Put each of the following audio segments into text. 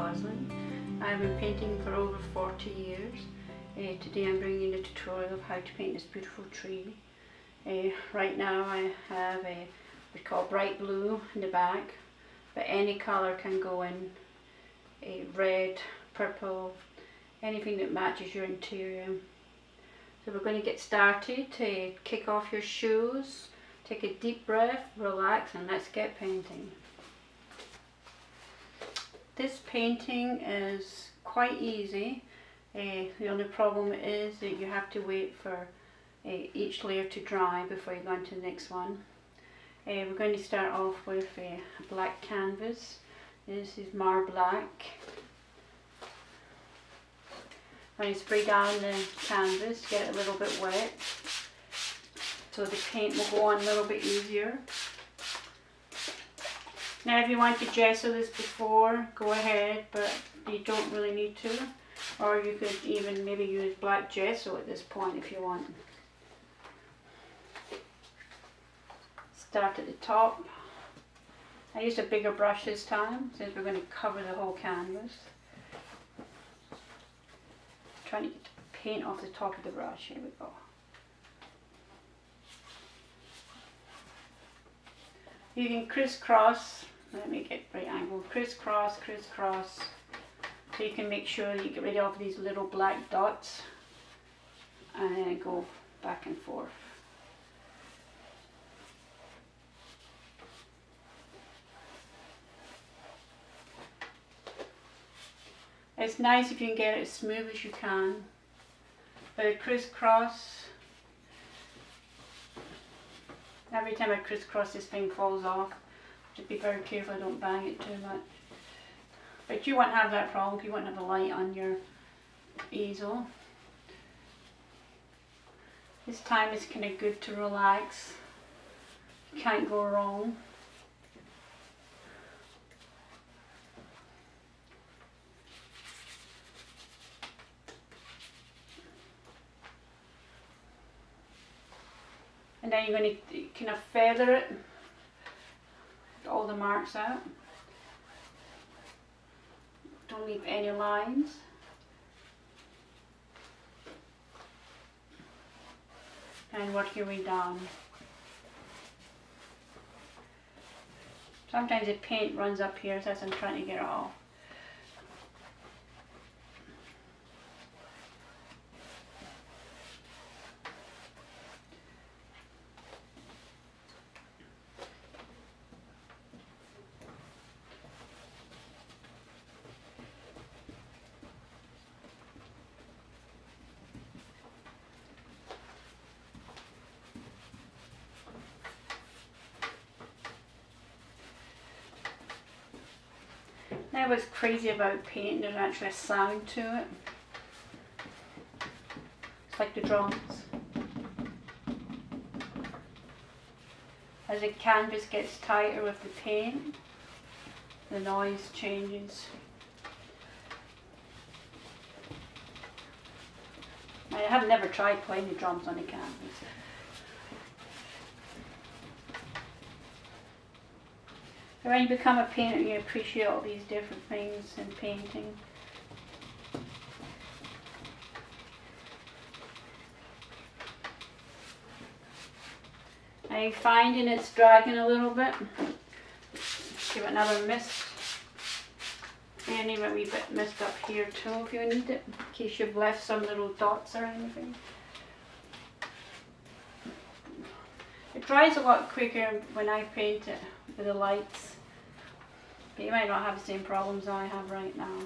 Gosselin. I've been painting for over 40 years. Today I'm bringing you a tutorial of how to paint this beautiful tree. Right now I have we call bright blue in the back, but any colour can go in, red, purple, anything that matches your interior. So we're going to get started. Kick off your shoes, take a deep breath, relax, and let's get painting. This painting is quite easy. The only problem is that you have to wait for each layer to dry before you go on to the next one. We're going to start off with a black canvas. This is Mar Black. I'm going to spray down the canvas to get it a little bit wet so the paint will go on a little bit easier. Now if you want to gesso this before, go ahead, but you don't really need to. Or you could even maybe use black gesso at this point if you want. Start at the top. I used a bigger brush this time since we're going to cover the whole canvas. Trying to get the paint off the top of the brush. Here we go. You can crisscross. Let me get right angle. Crisscross, crisscross. So you can make sure that you get rid of these little black dots and then go back and forth. It's nice if you can get it as smooth as you can. But a crisscross, every time I crisscross this thing falls off. Just be very careful I don't bang it too much. But you won't have that problem if you won't have a light on your easel. This time is kind of good to relax. You can't go wrong. And then you're going to kind of feather it, get all the marks out. Don't leave any lines. And work your way down. Sometimes the paint runs up here, so I'm trying to get it off. Now what's crazy about painting, there's actually a sound to it. It's like the drums. As the canvas gets tighter with the paint, the noise changes. I have never tried playing the drums on the canvas. When you become a painter, you appreciate all these different things in painting. Are you finding it's dragging a little bit? Give it another mist. And even a wee bit mist up here too if you need it, in case you've left some little dots or anything. It dries a lot quicker when I paint it with the lights. But you might not have the same problems I have right now.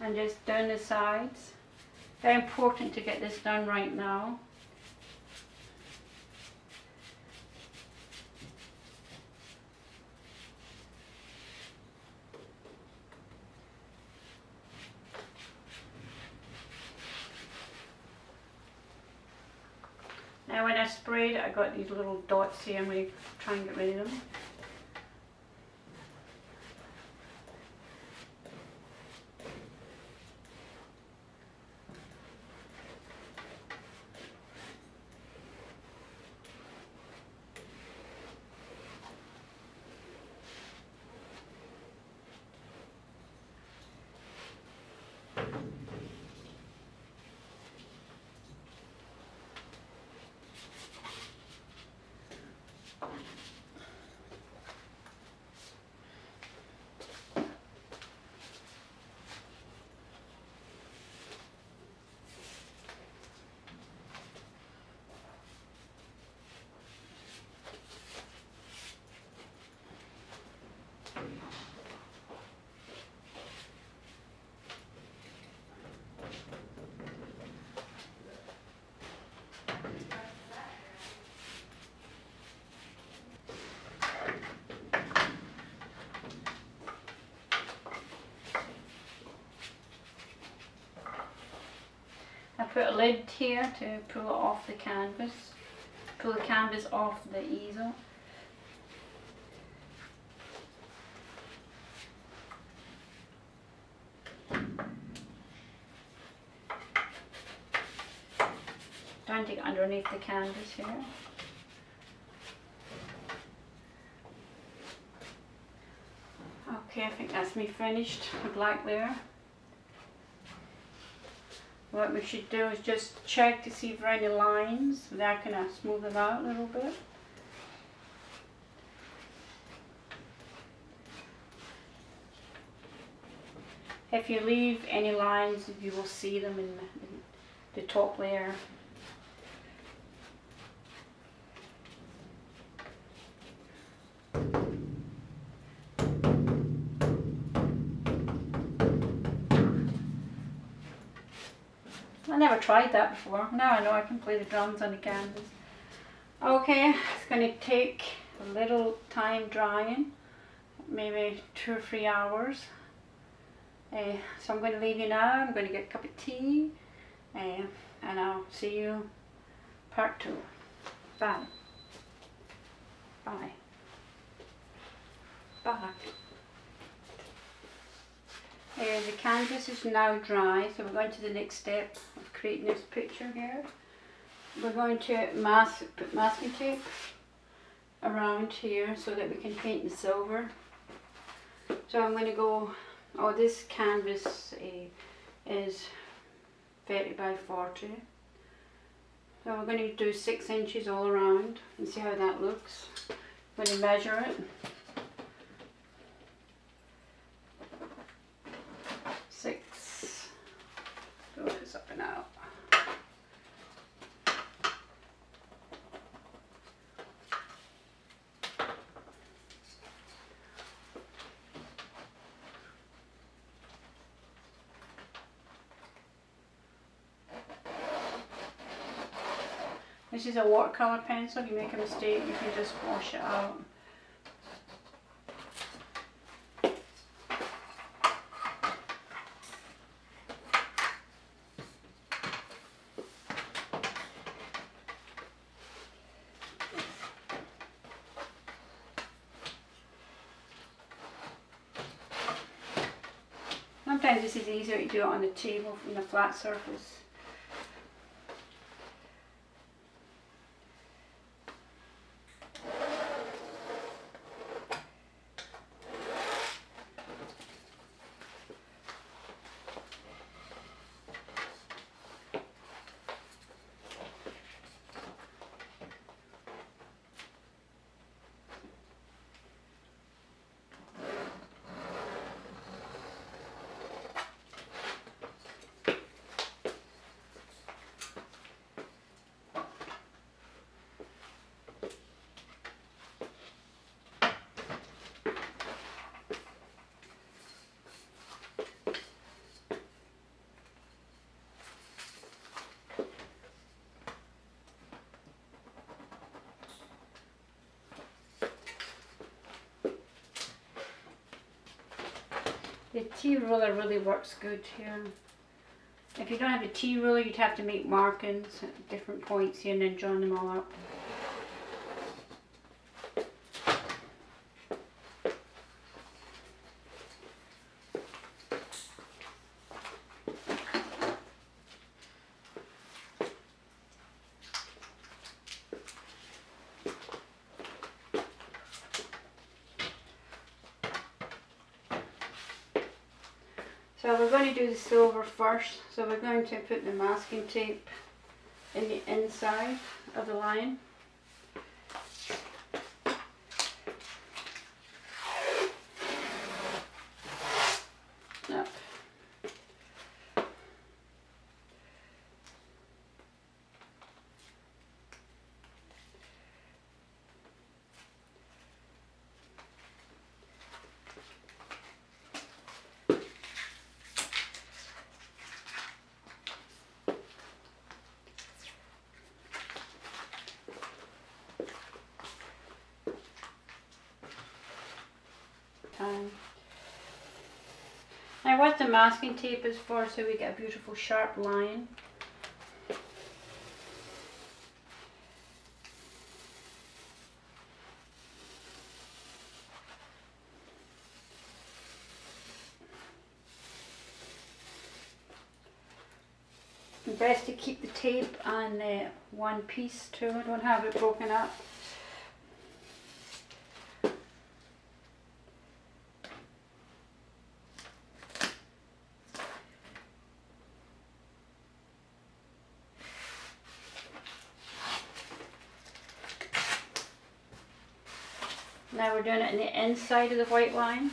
and just down the sides. Very important to get this done right now. Now when I sprayed it, I got these little dots here. I'm going to try and get rid of them. I put a lid here to pull it off the canvas, pull the canvas off the easel. Trying to get underneath the canvas here. Okay, I think that's me finished the black layer. What we should do is just check to see if there are any lines. That can smooth it out a little bit. If you leave any lines, you will see them in the top layer. I never tried that before. Now I know I can play the drums on the canvas. Okay, it's going to take a little time drying, maybe 2 or 3 hours. So I'm going to leave you now. I'm going to get a cup of tea, and I'll see you part 2. Bye. Bye. Bye. The canvas is now dry, so we're going to the next step of creating this picture here. We're going to put masking tape around here so that we can paint the silver. So I'm going to go, this canvas is 30 by 40. So we're going to do 6 inches all around and see how that looks. I'm going to measure it. 6. Throw this up and out. This is a watercolor pencil. If you make a mistake, you can just wash it out. Sometimes this is easier to do it on the table from the flat surface. The tea ruler really works good here. If you don't have a tea ruler, you'd have to make markings at different points here and then join them all up. So we're going to do the silver first. So we're going to put the masking tape in the inside of the line. Up. Now what the masking tape is for, so we get a beautiful sharp line. It's best to keep the tape on one piece too, don't have it broken up. Now we're doing it in the inside of the white line.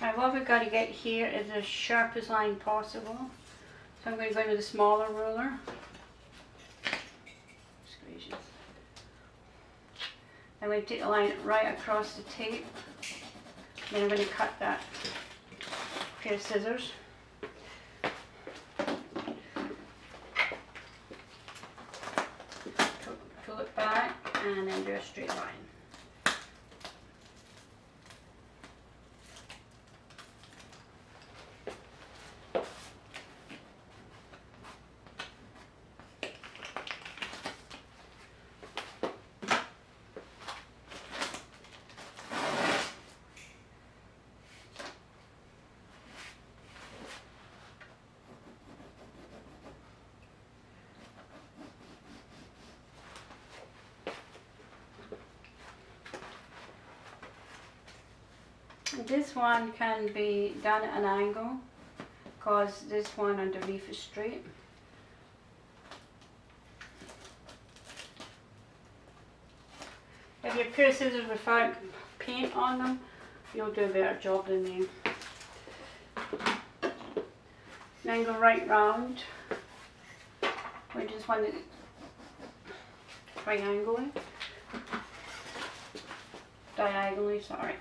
Right, what we've got to get here is the sharpest line possible. So I'm going to go to the smaller ruler. I'm going to take the line right across the tape. Then I'm going to cut that pair of scissors. Pull it back and then do a straight line. This one can be done at an angle because this one underneath is straight. If you pair of scissors without paint on them, you'll do a better job than me. Then go right round. We just want it diagonally, sorry.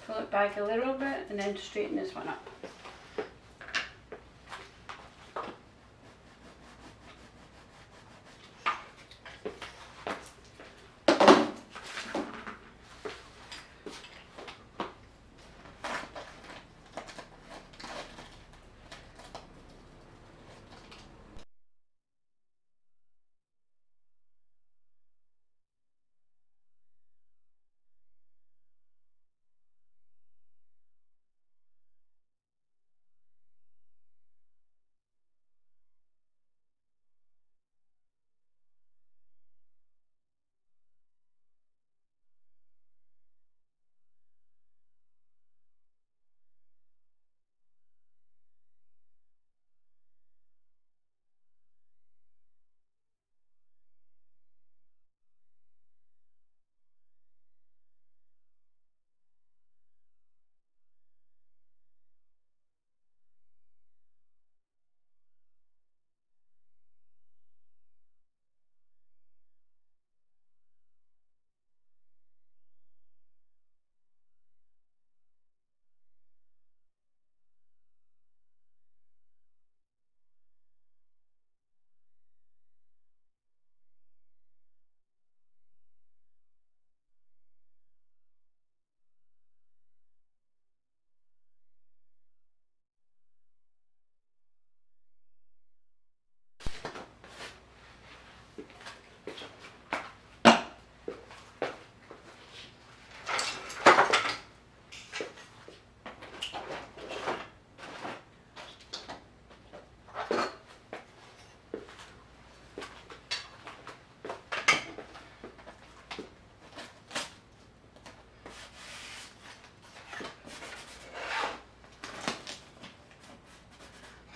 Pull it back a little bit and then straighten this one up.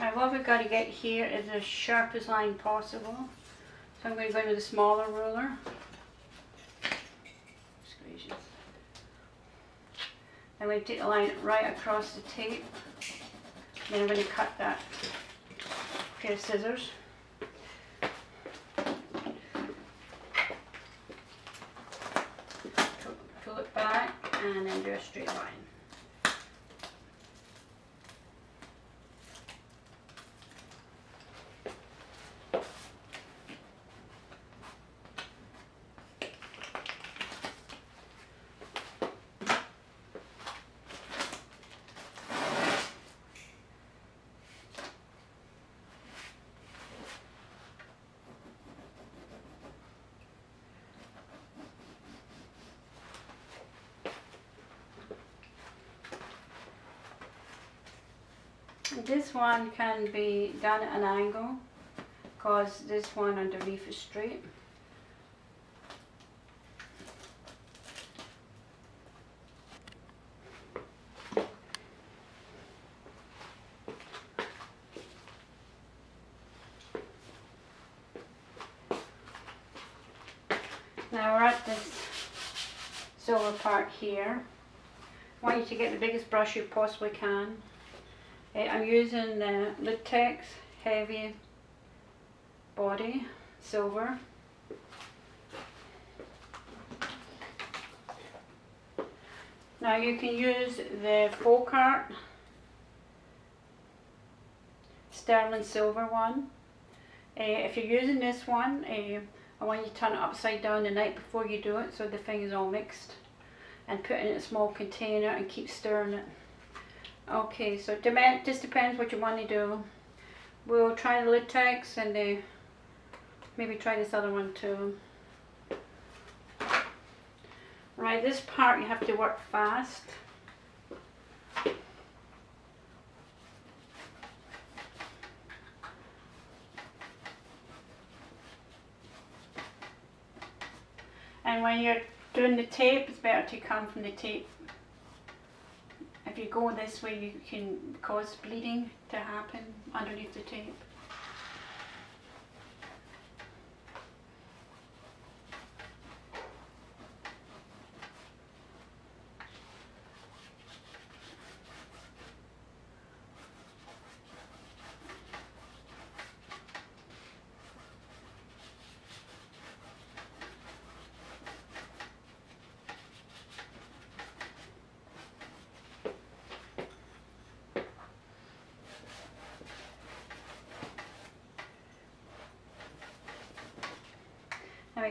Now what we've got to get here is the sharpest line possible. So I'm going to go in with a smaller ruler. I'm going to take the line right across the tape. Then I'm going to cut that pair of scissors. Pull it back and then do a straight line. This one can be done at an angle because this one underneath is straight. Now we're at this silver part here. I want you to get the biggest brush you possibly can. I'm using the liquitex heavy body silver. Now you can use the folk art sterling silver one. If you're using this one, I want you to turn it upside down the night before you do it so the thing is all mixed, and put it in a small container and keep stirring it. Okay, so it just depends what you want to do. We'll try the liquitex and maybe try this other one too. Right, this part you have to work fast. And when you're doing the tape, it's better to come from the tape. If you go this way, you can cause bleeding to happen underneath the tape.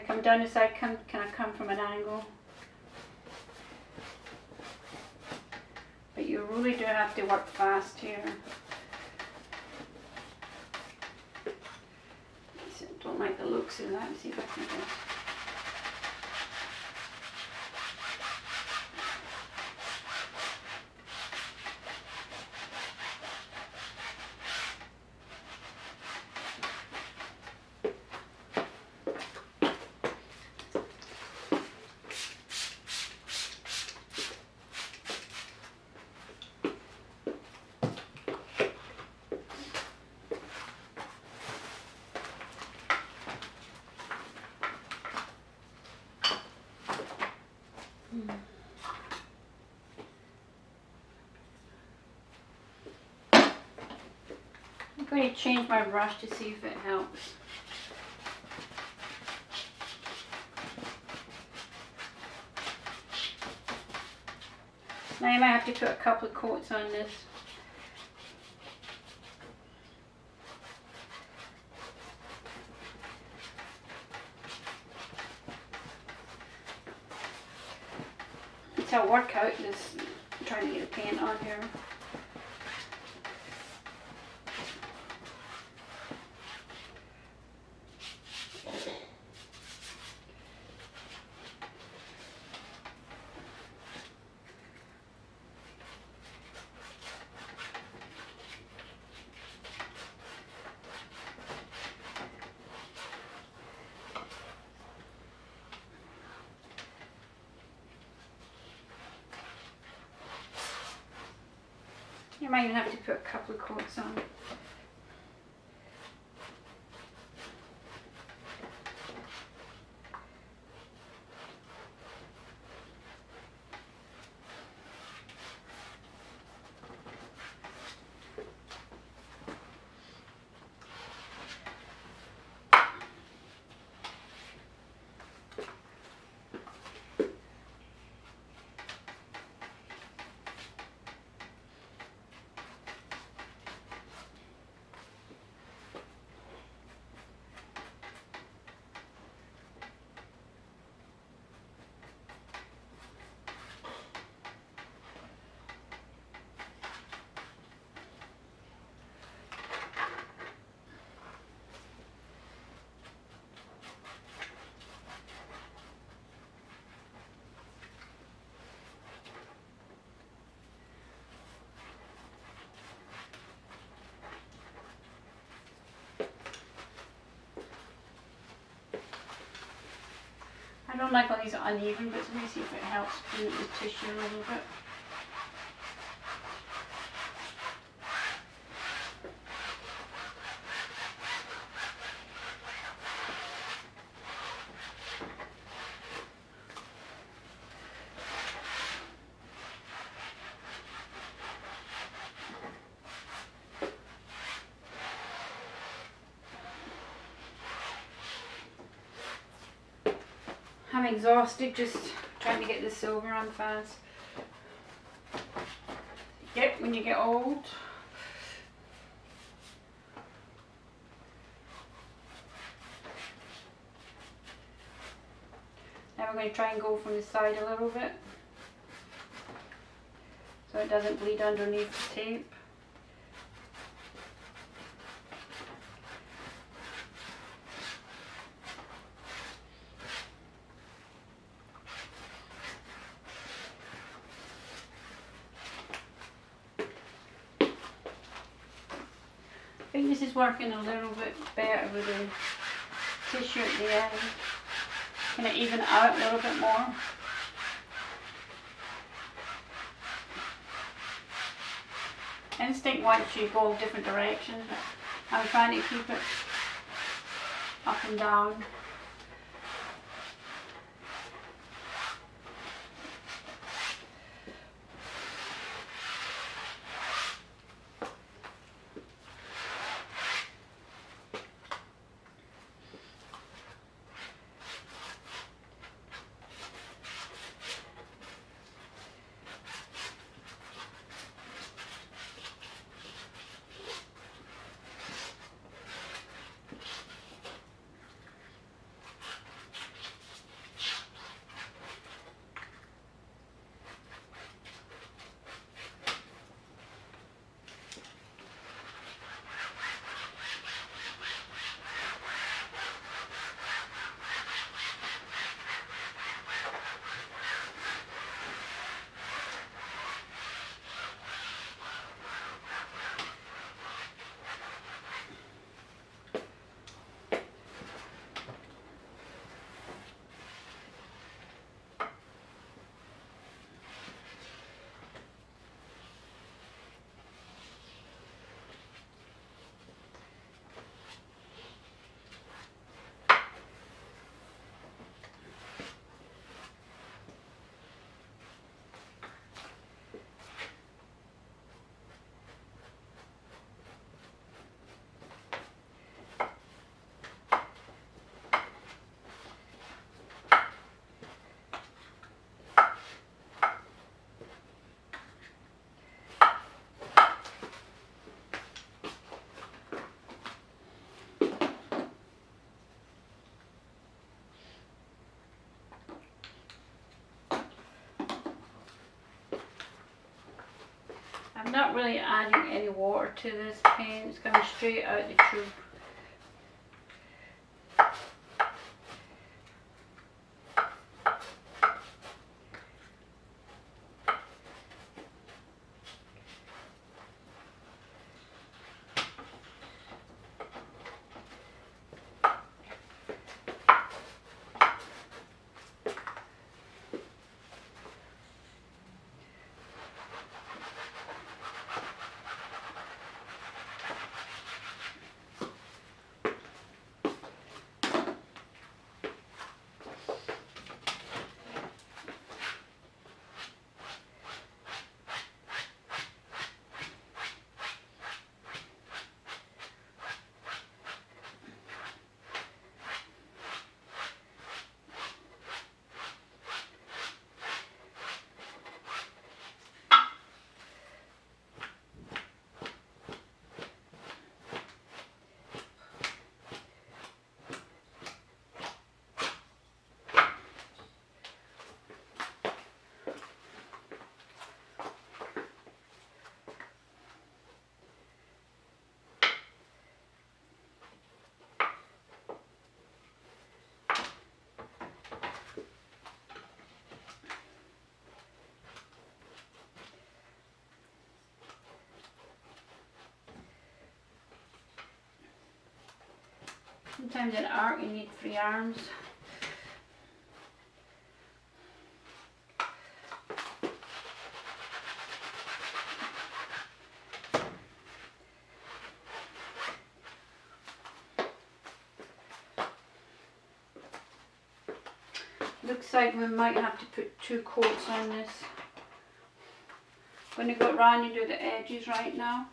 come down the side, kind of come from an angle. But you really do have to work fast here. I don't like the looks of that. See if I can just... I'm going to change my brush to see if it helps. Now you might have to put a couple of coats on this. It's a workout, this trying to get the paint on here. You might even have to put a couple of coats on. I don't like all these uneven bits. Let me see if it helps clean up the tissue a little bit. I'm exhausted just trying to get the silver on fast. Yep, when you get old. Now we're going to try and go from the side a little bit so it doesn't bleed underneath the tape. I think this is working a little bit better with the tissue at the end. Can it even out a little bit more? Instinct wants you to go different directions. I'm trying to keep it up and down. I'm not really adding any water to this paint, it's coming straight out the tube. Sometimes in art you need 3 arms. Looks like we might have to put 2 coats on this. I'm going to go around and do the edges right now.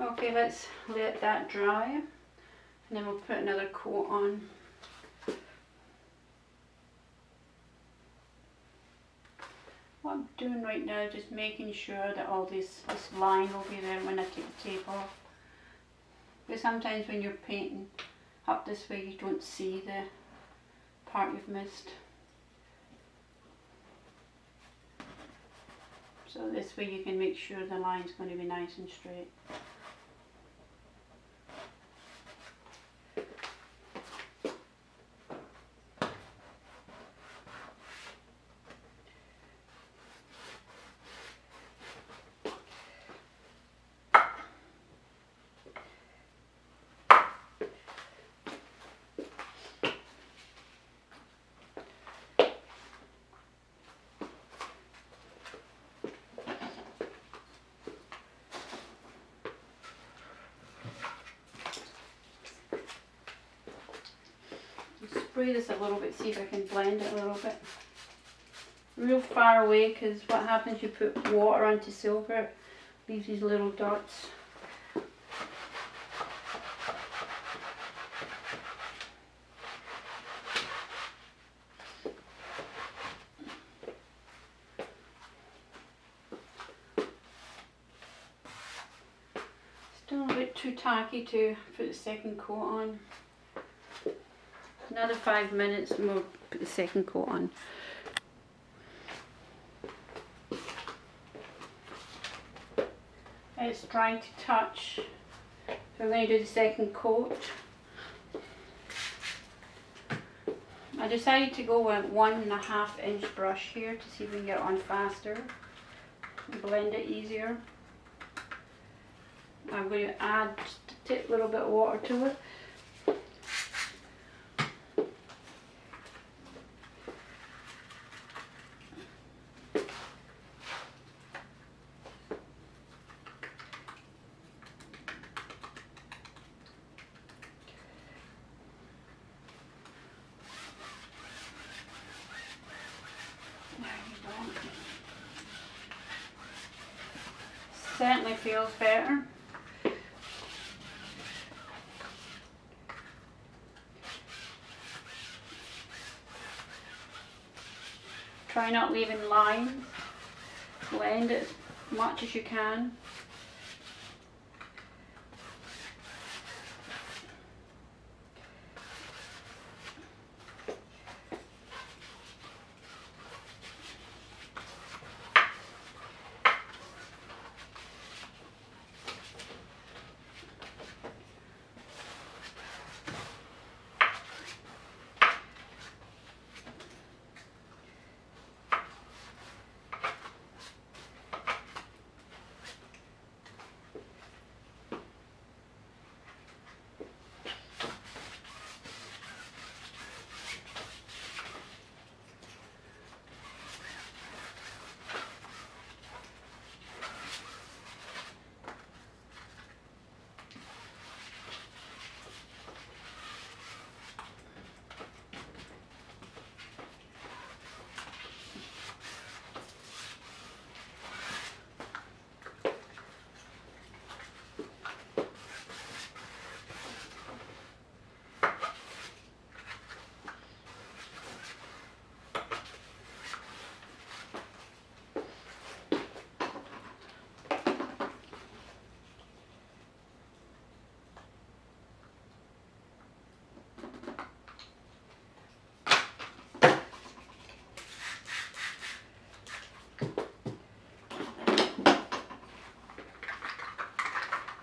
Okay, let's let that dry and then we'll put another coat on. What I'm doing right now is just making sure that all this line will be there when I take the tape off. But sometimes when you're painting up this way you don't see the part you've missed. So this way you can make sure the line's going to be nice and straight. Spray this a little bit, see if I can blend it a little bit. Real far away, because what happens, you put water onto silver, it leaves these little dots. Still a bit too tacky to put the second coat on. Another 5 minutes and we'll put the second coat on. It's dry to touch, so I'm going to do the second coat. I decided to go with 1.5 inch brush here to see if we can get it on faster and blend it easier. I'm going to add a little bit of water to it. Certainly feels better. Try not leaving lines. Blend it as much as you can.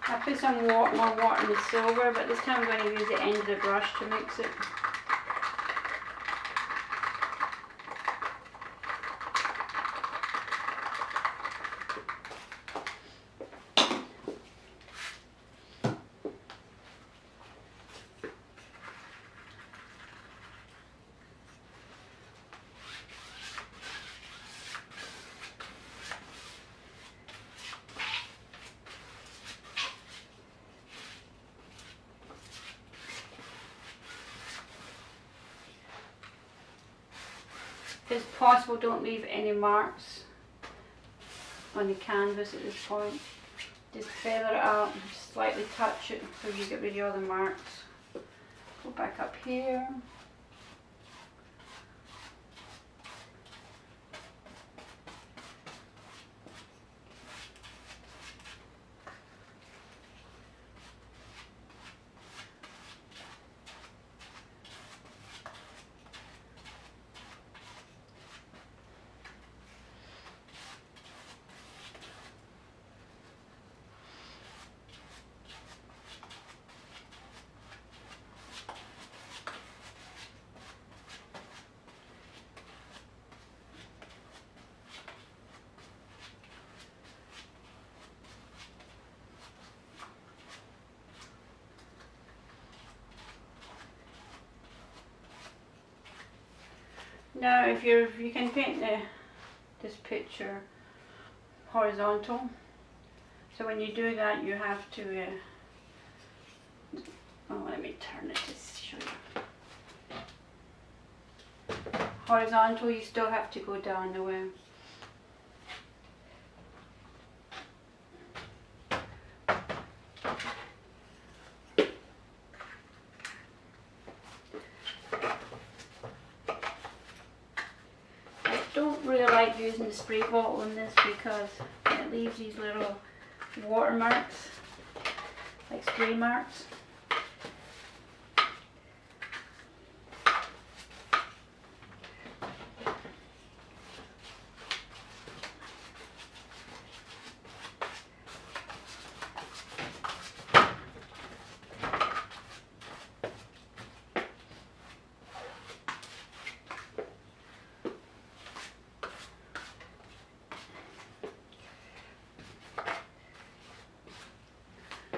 I put some more water in the silver, but this time I'm going to use the end of the brush to mix it. If it's possible, don't leave any marks on the canvas at this point. Just feather it out and just slightly touch it so you get rid of all the marks. Go back up here. Now if you can paint this picture horizontal, so when you do that you have to, let me turn it to show you. Horizontal, you still have to go down the way. Don't really like using the spray bottle in this because it leaves these little watermarks, like spray marks.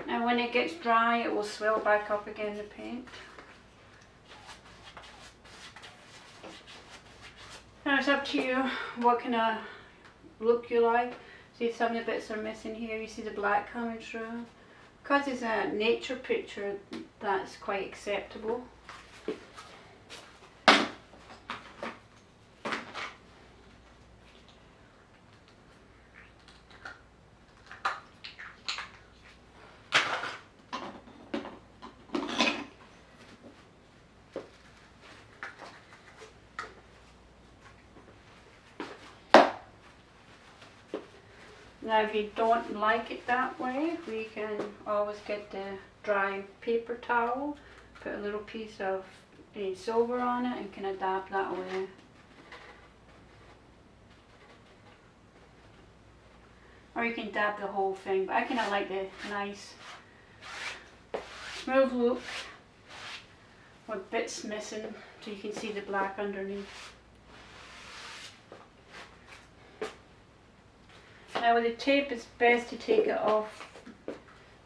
And when it gets dry, it will swell back up again, the paint. Now it's up to you what kind of look you like. See, some of the bits are missing here. You see the black coming through. Because it's a nature picture, that's quite acceptable. Now if you don't like it that way, we can always get the dry paper towel, put a little piece of silver on it and can adapt that way. Or you can dab the whole thing, but I kind of like the nice smooth look with bits missing so you can see the black underneath. Now with the tape, it's best to take it off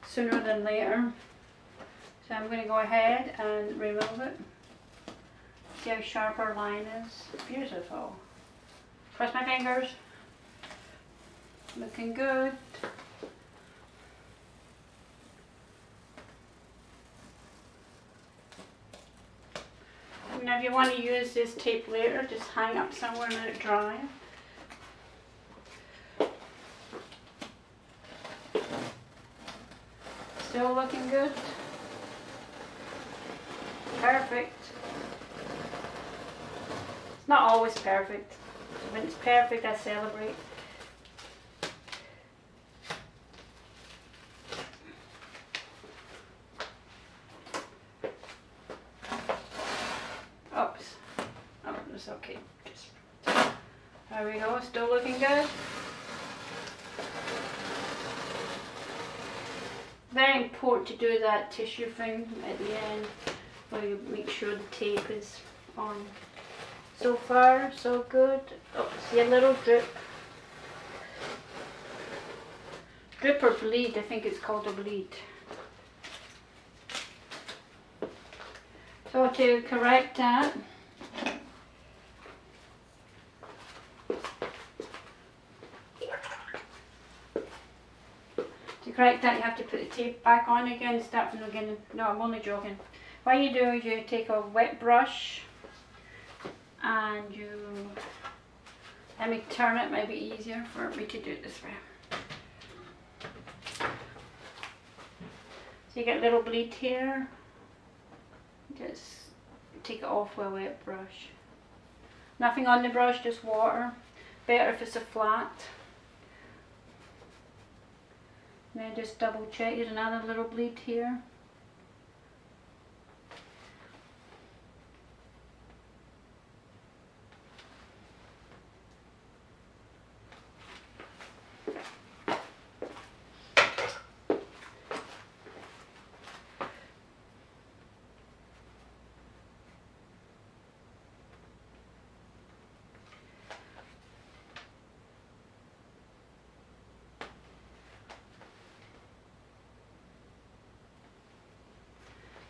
sooner than later. So I'm going to go ahead and remove it. See how sharp our line is? Beautiful. Cross my fingers. Looking good. Now if you want to use this tape later, just hang up somewhere and let it dry. Still looking good. Perfect. It's not always perfect. When it's perfect, I celebrate. Oops. Oh, it's okay. There we go. Still looking good. Very important to do that tissue thing at the end where you make sure the tape is on. So far, so good. Oh, see a little drip. Drip or bleed, I think it's called a bleed. So to correct that, you have to put the tape back on again, start from the beginning. No, I'm only joking. What you do is you take a wet brush and you, let me turn it, might be easier for me to do it this way. you get a little bleed here, just take it off with a wet brush. Nothing on the brush, just water. Better if it's a flat. Then just double check. There's another little bleed here.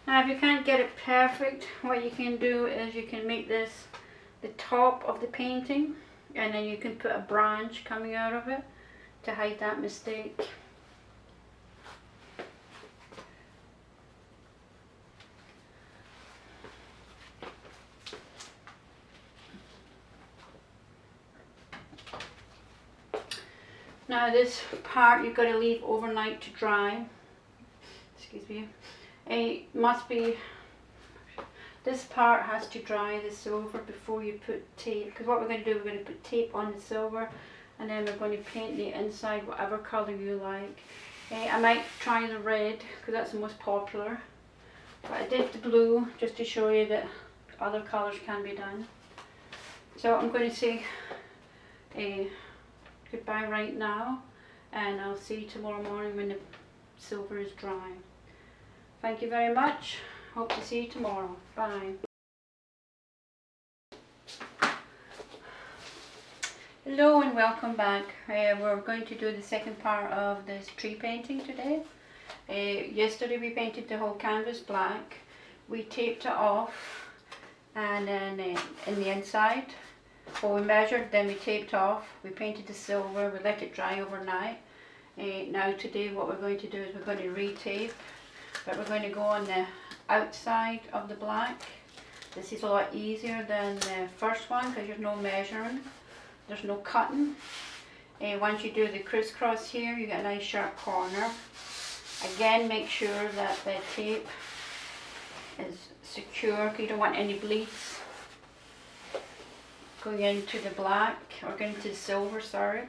Now if you can't get it perfect, what you can do is you can make this the top of the painting, and then you can put a branch coming out of it to hide that mistake. Now this part you've got to leave overnight to dry. Excuse me. It must be, this part has to dry, the silver, before you put tape, because what we're going to do, we're going to put tape on the silver, and then we're going to paint the inside whatever colour you like. I might try the red because that's the most popular, but I did the blue just to show you that other colours can be done. So I'm going to say goodbye right now, and I'll see you tomorrow morning when the silver is dry. Thank you very much. Hope to see you tomorrow. Bye. Hello and welcome back. We're going to do the second part of this tree painting today. Yesterday we painted the whole canvas black. We taped it off, and then in the inside, well, we measured, then we taped off. We painted the silver, we let it dry overnight. Now today what we're going to do is we're going to re-tape. But we're going to go on the outside of the black. This is a lot easier than the first one because there's no measuring, there's no cutting. Once you do the crisscross here, you get a nice sharp corner. Again, make sure that the tape is secure because you don't want any bleeds going into the black, or going into the silver, sorry.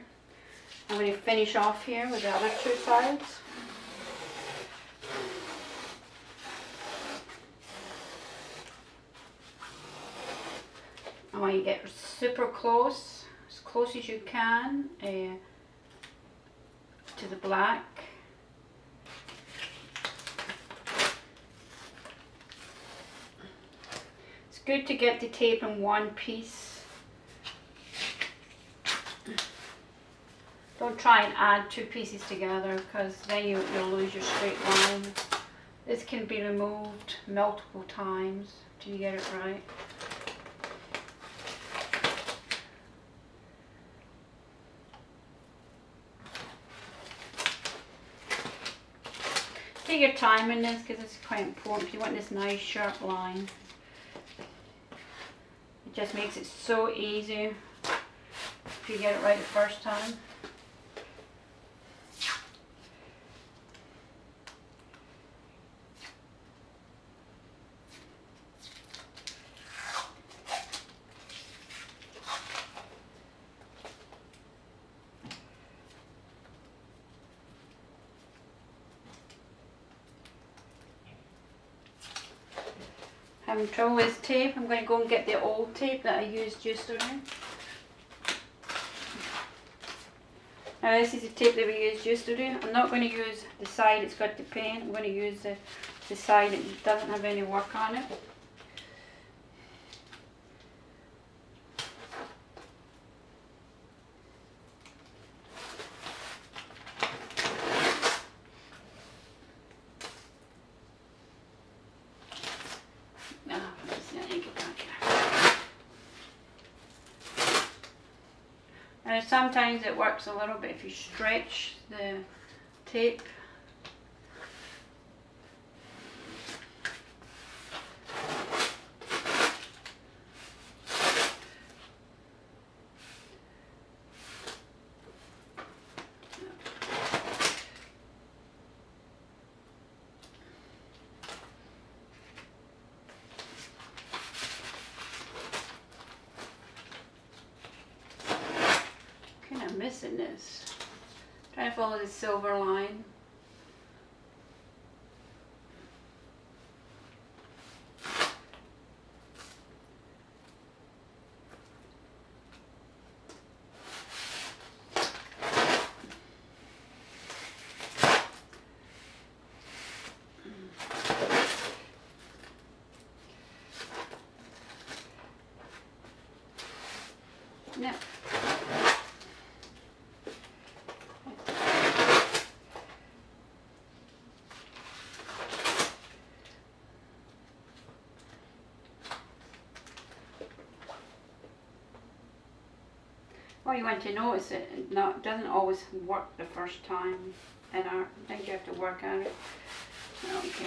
I'm going to finish off here with the other two sides. I want you to get super close, as close as you can to the black. It's good to get the tape in one piece. Don't try and add two pieces together because then you'll lose your straight line. This can be removed multiple times till you get it right. Take your time in this because it's quite important. You want this nice sharp line. It just makes it so easy if you get it right the first time. Having trouble with tape, I'm going to go and get the old tape that I used yesterday. Now this is the tape that we used yesterday. I'm not going to use the side it's got the paint. I'm going to use the side that doesn't have any work on it. Sometimes it works a little bit if you stretch the tape. missing this. Trying to follow the silver line. Yep. Well, you want to notice it doesn't always work the first time in art. I think you have to work at it. Okay.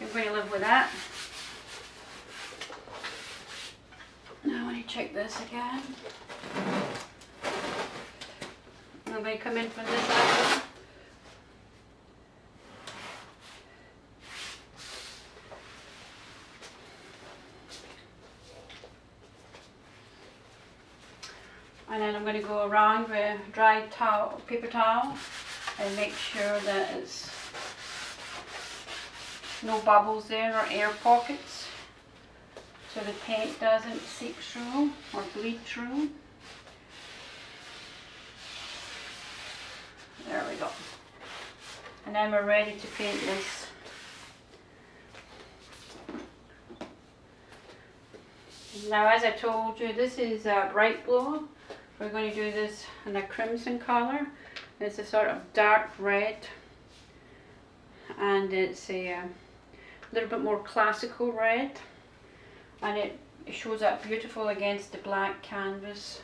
I'm going to live with that. Now I want to check this again. I'm going to come in from this angle. And then I'm going to go around with a dry towel, paper towel, and make sure that it's no bubbles there or air pockets, so the paint doesn't seep through or bleed through. There we go. And then we're ready to paint this. Now, as I told you, this is a bright blue. We're going to do this in a crimson colour. It's a sort of dark red, and it's a little bit more classical red, and it shows up beautiful against the black canvas.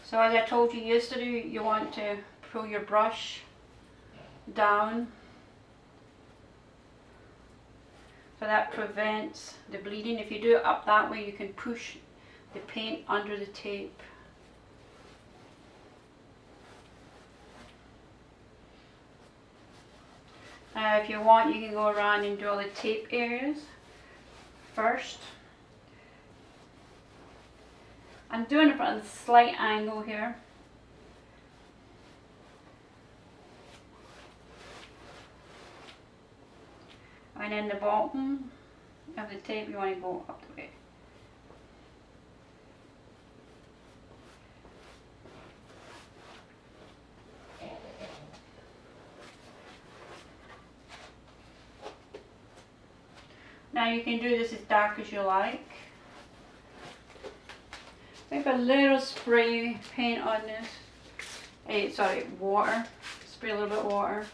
So as I told you yesterday, you want to pull your brush down, so that prevents the bleeding. If you do it up that way, you can push the paint under the tape. If you want, you can go around and do all the tape areas first. I'm doing it from a slight angle here. And then the bottom of the tape, you want to go up the way. Now you can do this as dark as you like. Maybe a little spray paint on this. Sorry, water. Spray a little bit of water.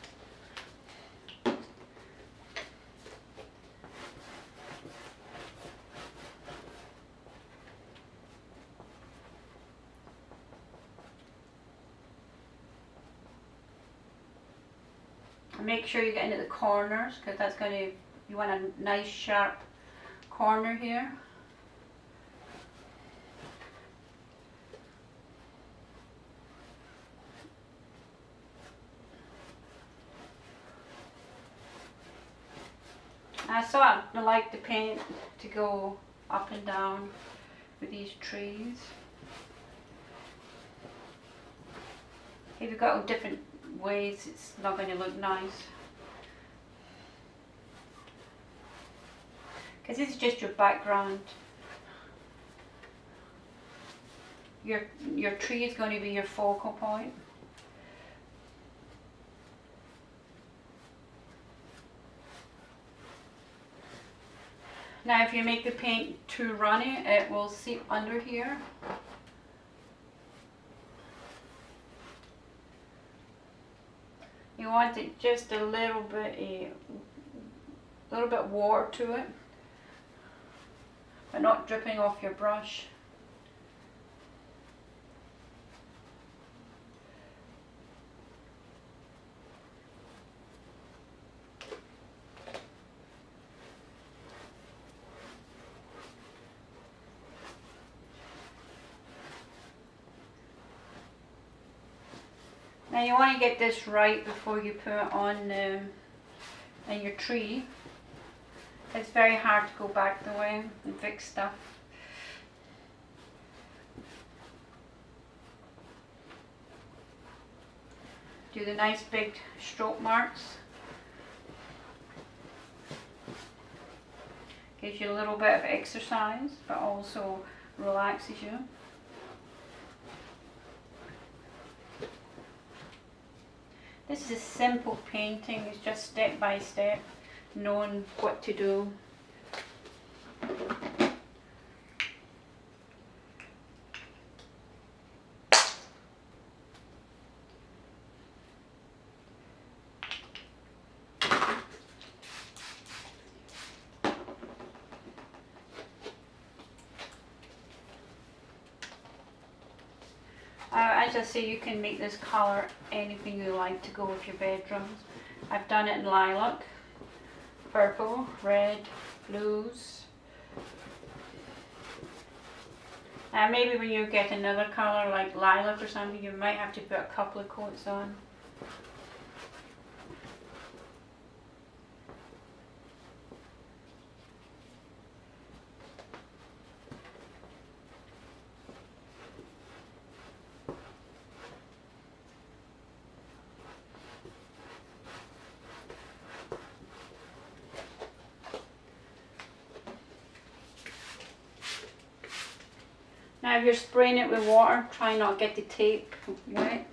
And make sure you get into the corners, because that's going to, you want a nice sharp corner here. I sort of like the paint to go up and down with these trees. If you've got different ways, it's not going to look nice. Because this is just your background. Your tree is going to be your focal point. Now if you make the paint too runny, it will seep under here. You want it just a little bit water to it, but not dripping off your brush. Now you want to get this right before you put it on in your tree. It's very hard to go back the way and fix stuff. do the nice big stroke marks. Gives you a little bit of exercise, but also relaxes you. This is a simple painting, it's just step by step, knowing what to do. As I say, you can make this colour anything you like to go with your bedrooms. I've done it in lilac, purple, red, blues. Maybe when you get another colour like lilac or something, you might have to put a couple of coats on. Now if you're spraying it with water, try not to get the tape wet.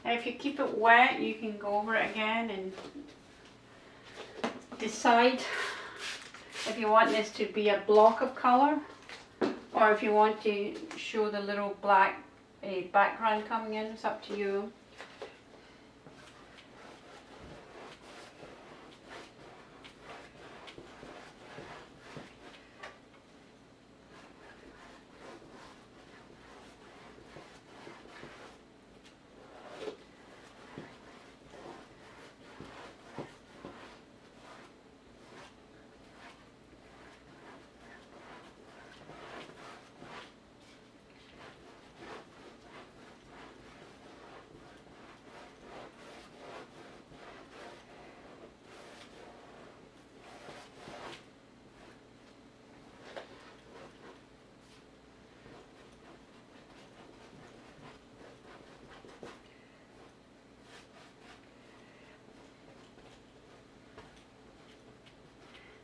And if you keep it wet, you can go over it again and decide if you want this to be a block of colour or if you want to show the little black background coming in. It's up to you.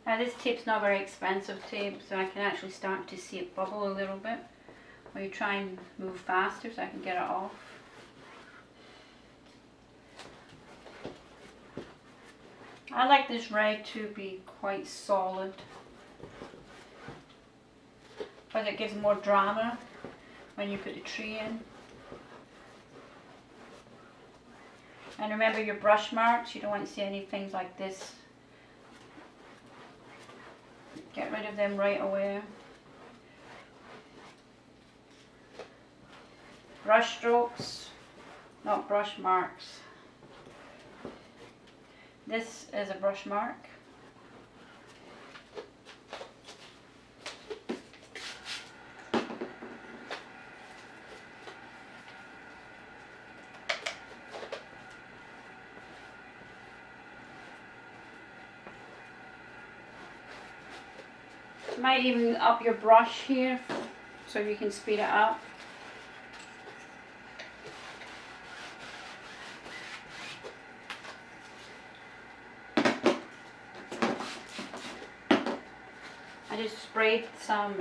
Now this tape's not very expensive tape, so I can actually start to see it bubble a little bit. When you try and move faster so I can get it off. I like this red to be quite solid, but it gives more drama when you put the tree in. And remember your brush marks, you don't want to see any things like this. Get rid of them right away. Brush strokes, not brush marks. This is a brush mark. Might even up your brush here so you can speed it up. I just sprayed some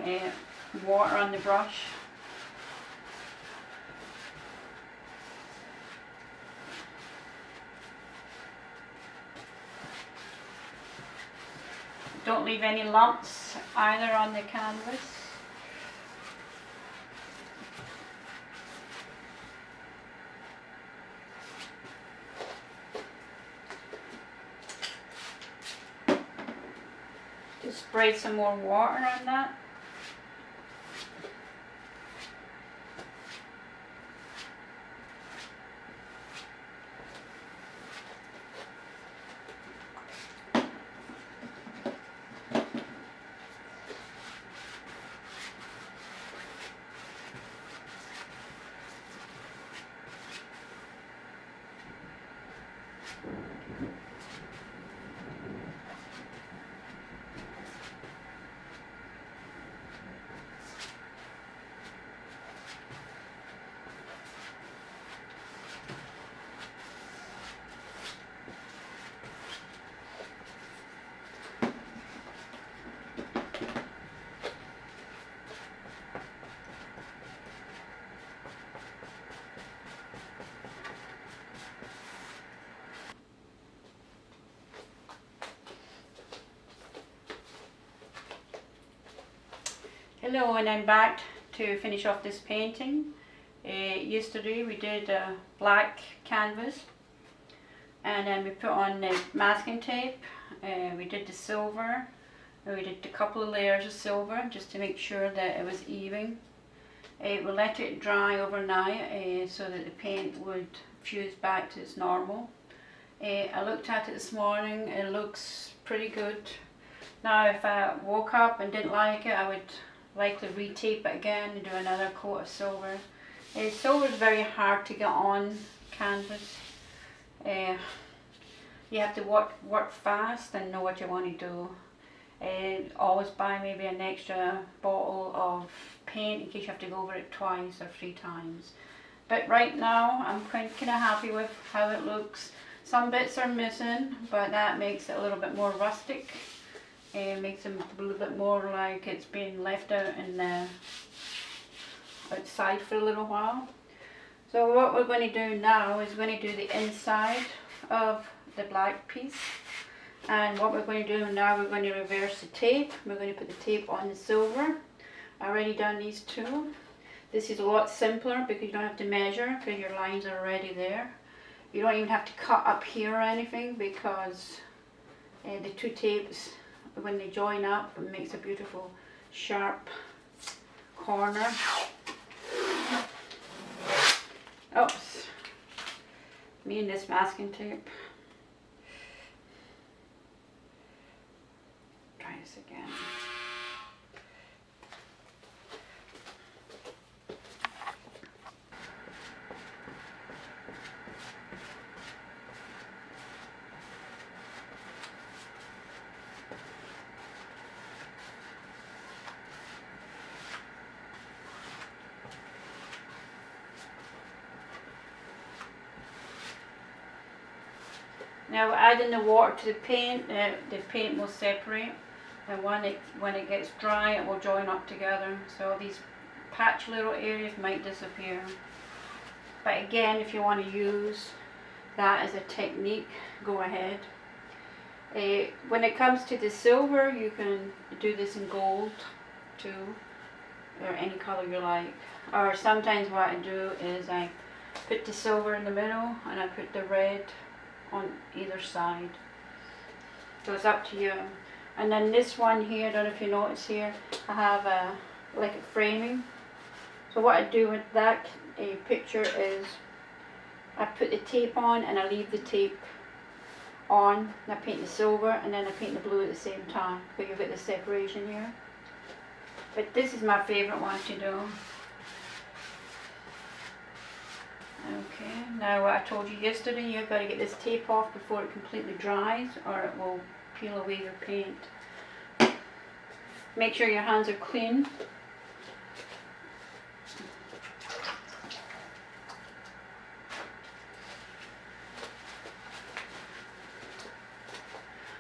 water on the brush. Don't leave any lumps either on the canvas. Just spray some more water on that. Hello, and I'm back to finish off this painting. Yesterday we did a black canvas, and then we put on the masking tape. We did the silver, and we did a couple of layers of silver just to make sure that it was even. We let it dry overnight so that the paint would fuse back to its normal. I looked at it this morning. It looks pretty good. Now if I woke up and didn't like it, I would likely retape it again and do another coat of silver. Silver is very hard to get on canvas. You have to work fast and know what you want to do. Always buy maybe an extra bottle of paint in case you have to go over it twice or 3 times. But right now I'm kind of happy with how it looks. Some bits are missing, but that makes it a little bit more rustic. It makes it a little bit more like it's been left out in the outside for a little while. So what we're going to do now is we're going to do the inside of the black piece. And what we're going to do now, we're going to reverse the tape. We're going to put the tape on the silver. I already done these 2. This is a lot simpler because you don't have to measure because your lines are already there. You don't even have to cut up here or anything because the 2 tapes, when they join up, it makes a beautiful sharp corner. Oops, me and this masking tape. Try this again. Now adding the water to the paint will separate, and when it gets dry it will join up together, so these patch little areas might disappear. But again, if you want to use that as a technique, go ahead. When it comes to the silver, you can do this in gold too, or any color you like. Or sometimes what I do is I put the silver in the middle and I put the red on either side. So it's up to you. And then this one here, I don't know if you notice here, I have like a framing. So what I do with that picture is I put the tape on and I leave the tape on. And I paint the silver and then I paint the blue at the same time. But you've got the separation here. But this is my favourite one to do. Okay, now what I told you yesterday, you've got to get this tape off before it completely dries or it will peel away your paint. Make sure your hands are clean.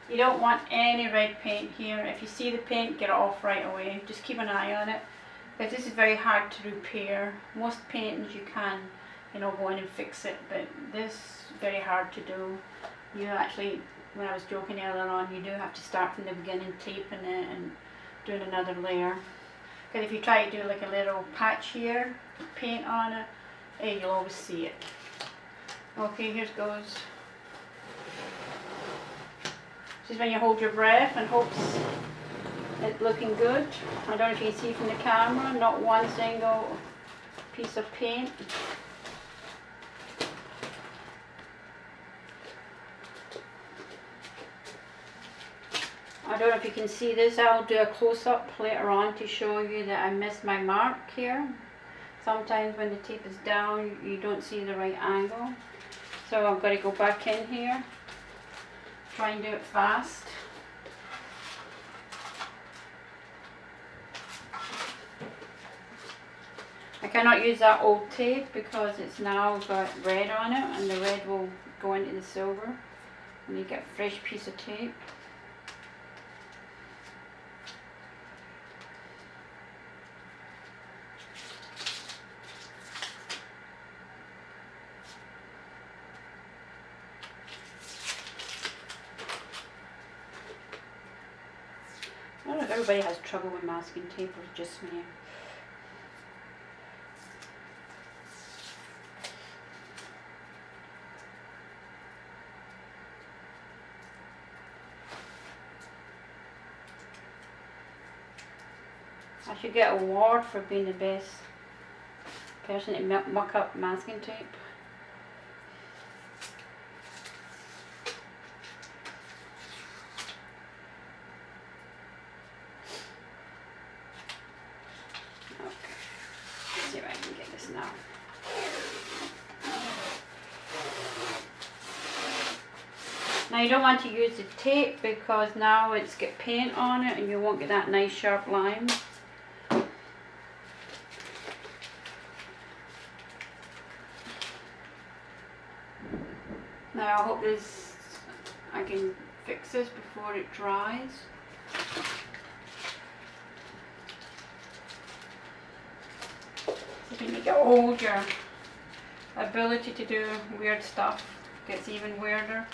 You don't want any red paint here. If you see the paint, get it off right away. Just keep an eye on it, because this is very hard to repair. Most paintings you can, go in and fix it, but this is very hard to do. You actually, when I was joking earlier on, you do have to start from the beginning, taping it and doing another layer. Because if you try to do like a little patch here, paint on it, you'll always see it. Okay, here it goes. This is when you hold your breath and hopes it's looking good. I don't know if you can see from the camera, not one single piece of paint. I don't know if you can see this. I'll do a close-up later on to show you that I missed my mark here. Sometimes when the tape is down, you don't see the right angle. So I'm going to go back in here, try and do it fast. I cannot use that old tape because it's now got red on it, and the red will go into the silver and you get a fresh piece of tape. I don't know if everybody has trouble with masking tape or just me. I should get an award for being the best person to muck up masking tape. Okay, let's see if I can get this now. Now you don't want to use the tape because now it's got paint on it and you won't get that nice sharp line. Now I hope I can fix this before it dries. So when you get old, your ability to do weird stuff gets even weirder.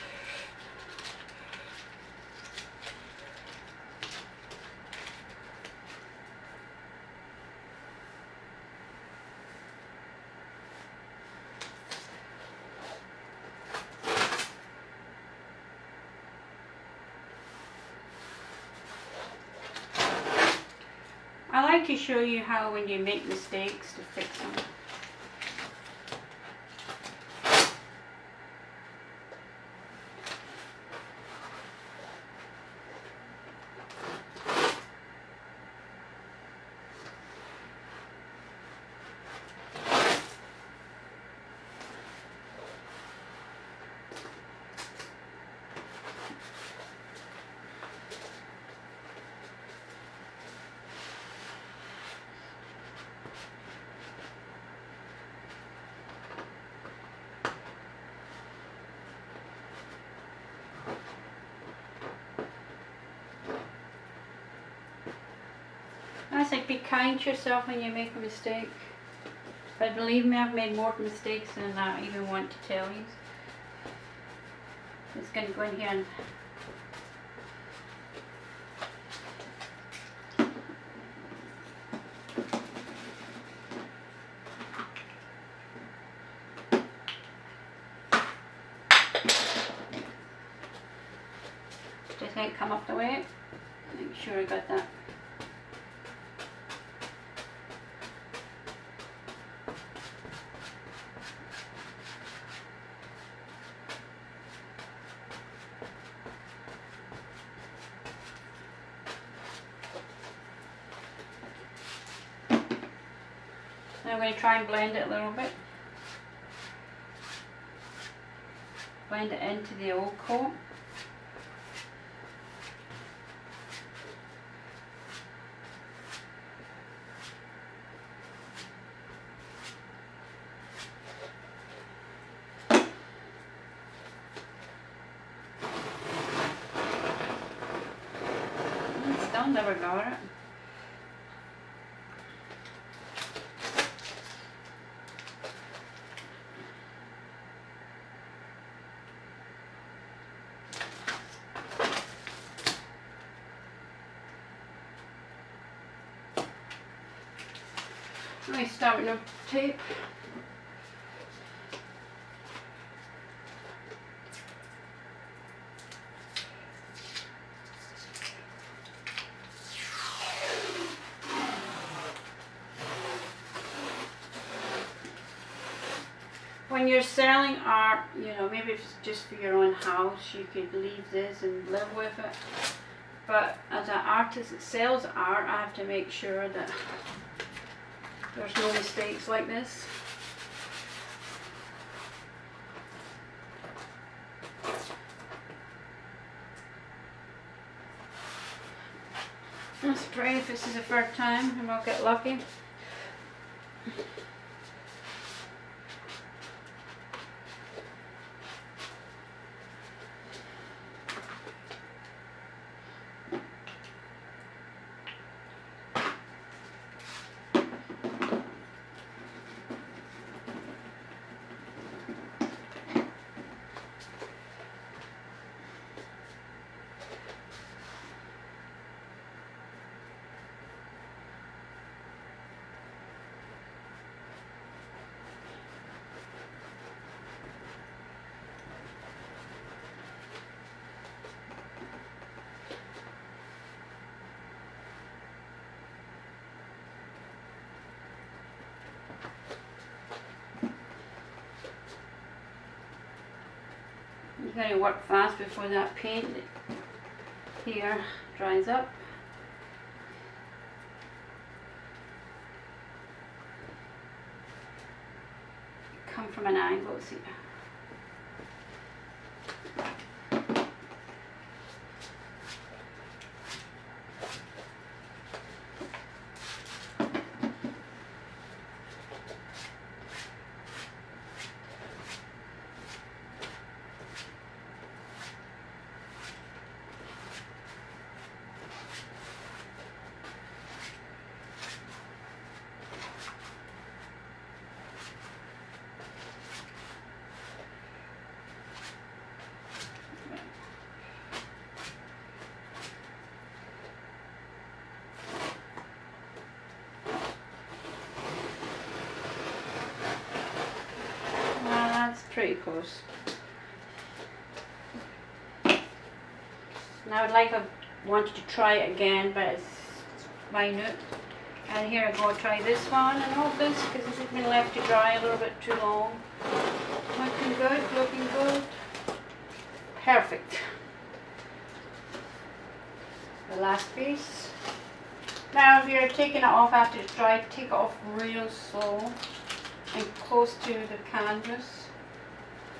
I like to show you how when you make mistakes to fix them. I say be kind to yourself when you make a mistake. But believe me, I've made more mistakes than I even want to tell you. It's going to go in here and just ain't come up the way. Make sure I got that. Now I'm going to try and blend it a little bit. Blend it into the old coat. Still never got it. Let me start with no tape. When you're selling art, you know, maybe if it's just for your own house, you could leave this and live with it. But as an artist that sells art, I have to make sure that there's no mistakes like this. Let's pray if this is the first time and we'll get lucky. You gotta work fast before that paint here dries up. Come from an angle, see. Pretty close. Now I've wanted to try it again, but it's minute. And here I go, try this one and all this because this has been left to dry a little bit too long. Looking good, looking good. Perfect. The last piece. Now if you're taking it off after it's dried, take it off real slow and close to the canvas.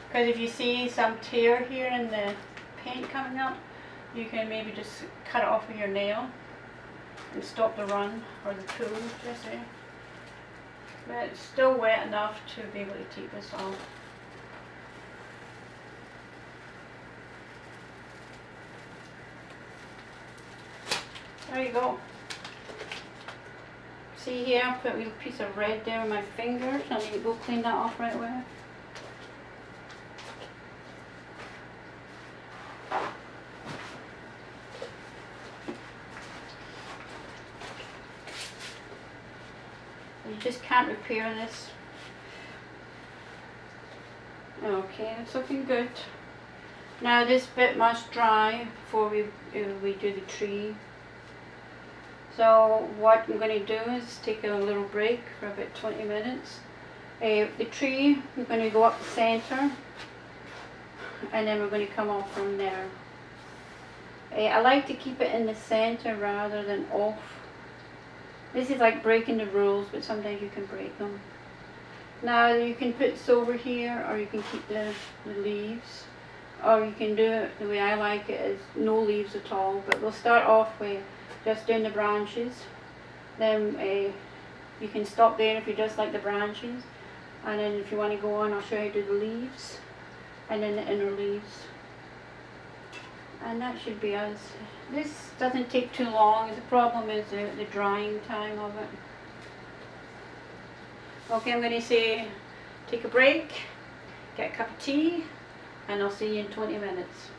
Because if you see some tear here in the paint coming up, you can maybe just cut it off with your nail and stop the run or the pool, just say. But it's still wet enough to be able to take this off. There you go. See here, I put a little piece of red there with my fingers. I need to go clean that off right away. You just can't repair this. Okay, it's looking good. Now this bit must dry before we do the tree. So what I'm going to do is take a little break for about 20 minutes. The tree, we're going to go up the center and then we're going to come off from there. I like to keep it in the center rather than off. This is like breaking the rules, but sometimes you can break them. Now you can put silver here, or you can keep the leaves, or you can do it the way I like it, is no leaves at all. But we'll start off with just doing the branches. Then you can stop there if you just like the branches, and then if you want to go on, I'll show you how to do the leaves, and then the inner leaves. And that should be us. This doesn't take too long. The problem is the drying time of it. Okay, I'm going to say take a break, get a cup of tea, and I'll see you in 20 minutes.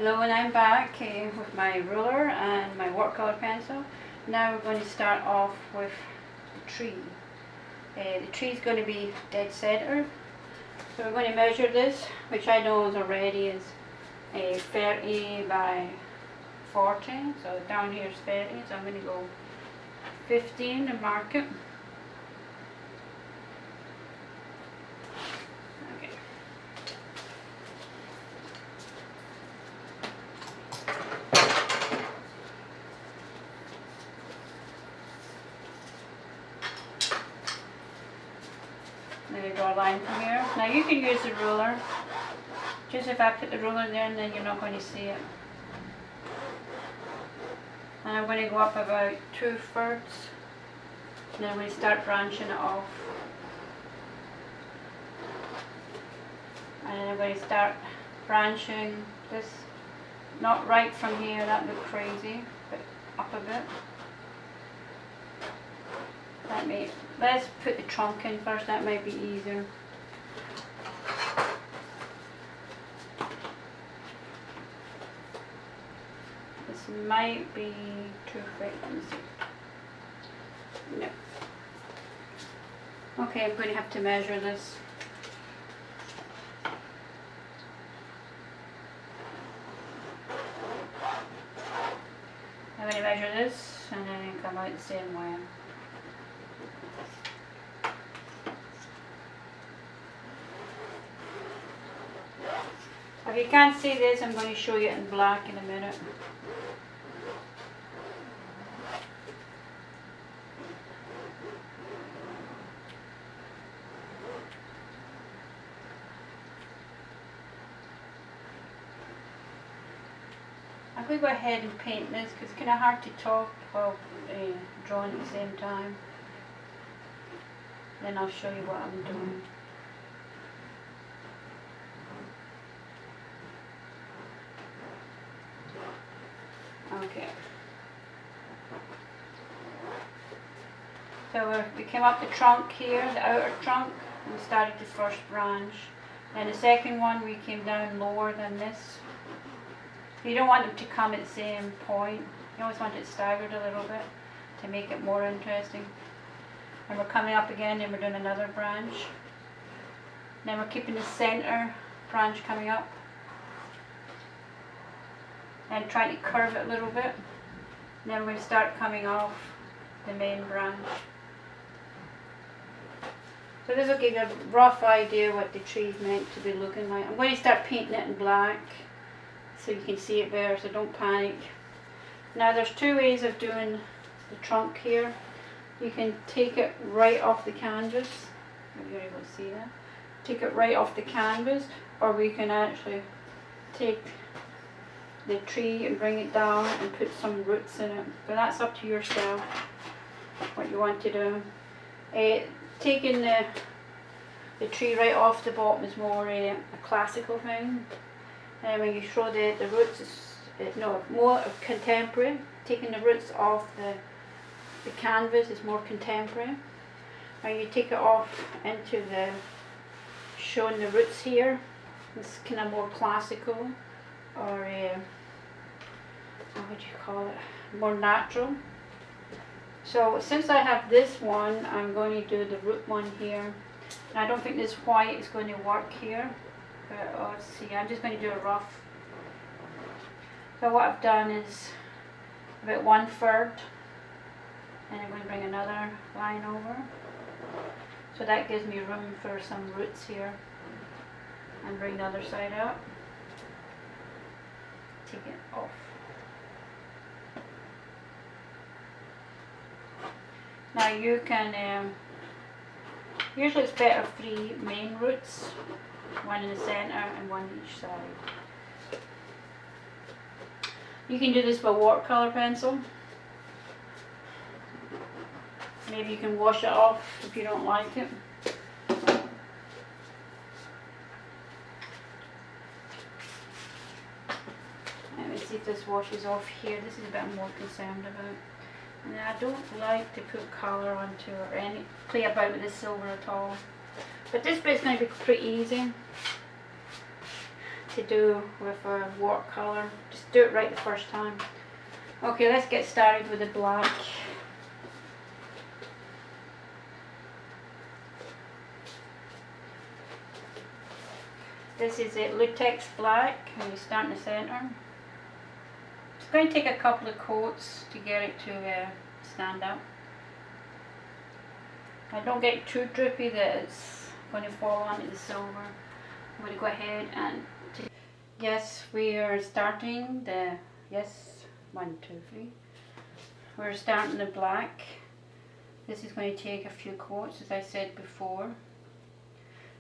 Hello, and I'm back with my ruler and my watercolor pencil. Now we're going to start off with the tree. The tree is going to be dead center. So we're going to measure this, which I know is already is 30 by 40. So down here is 30, so I'm going to go 15 and mark it. Then you draw a line from here. Now you can use the ruler. Just if I put the ruler there, then you're not going to see it. And I'm going to go up about 2/3. And then we start branching it off. And then I'm going to start branching this, not right from here, that would look crazy, but up a bit. Let's put the trunk in first, that might be easier. This might be too thick, let me see. No. Okay, I'm going to have to measure this. I'm going to measure this and then come out the same way. If you can't see this, I'm going to show you in black in a minute. I'm going to go ahead and paint this because it's kind of hard to talk while drawing at the same time. Then I'll show you what I'm doing. Okay. So we came up the trunk here, the outer trunk, and started the first branch. And the second one we came down lower than this. You don't want them to come at the same point. You always want it staggered a little bit to make it more interesting. And we're coming up again and we're doing another branch. Then we're keeping the center branch coming up. And trying to curve it a little bit. And then we're going to start coming off the main branch. So this will give you a rough idea what the tree is meant to be looking like. I'm going to start painting it in black so you can see it better, so don't panic. Now there's two ways of doing the trunk here. You can take it right off the canvas. Maybe you're able to see that. Take it right off the canvas, or we can actually take the tree and bring it down and put some roots in it. But that's up to yourself what you want to do. Taking the tree right off the bottom is more a classical thing. And when you throw the roots, it's more contemporary. Taking the roots off the canvas is more contemporary. When you take it off into showing the roots here, it's kind of more classical, or what would you call it, more natural. So since I have this one, I'm going to do the root one here. And I don't think this white is going to work here, but let's see, I'm just going to do a rough. So what I've done is about 1/3, and I'm going to bring another line over. So that gives me room for some roots here. And bring the other side up. Take it off. Now you can, usually it's better 3 main roots, one in the center and one each side. You can do this with watercolor pencil. Maybe you can wash it off if you don't like it. Let me see if this washes off here. This is a bit I'm more concerned about. And I don't like to put colour onto or play about with the silver at all. But this bit's going to be pretty easy to do with a watercolour. Just do it right the first time. Okay, let's get started with the black. This is a liquitex black, and you start in the centre. It's going to take a couple of coats to get it to stand up. I don't get too droopy that it's going to fall onto the silver. I'm going to go ahead and yes, we are starting the, yes, 1, 2, 3. We're starting the black. This is going to take a few coats, as I said before.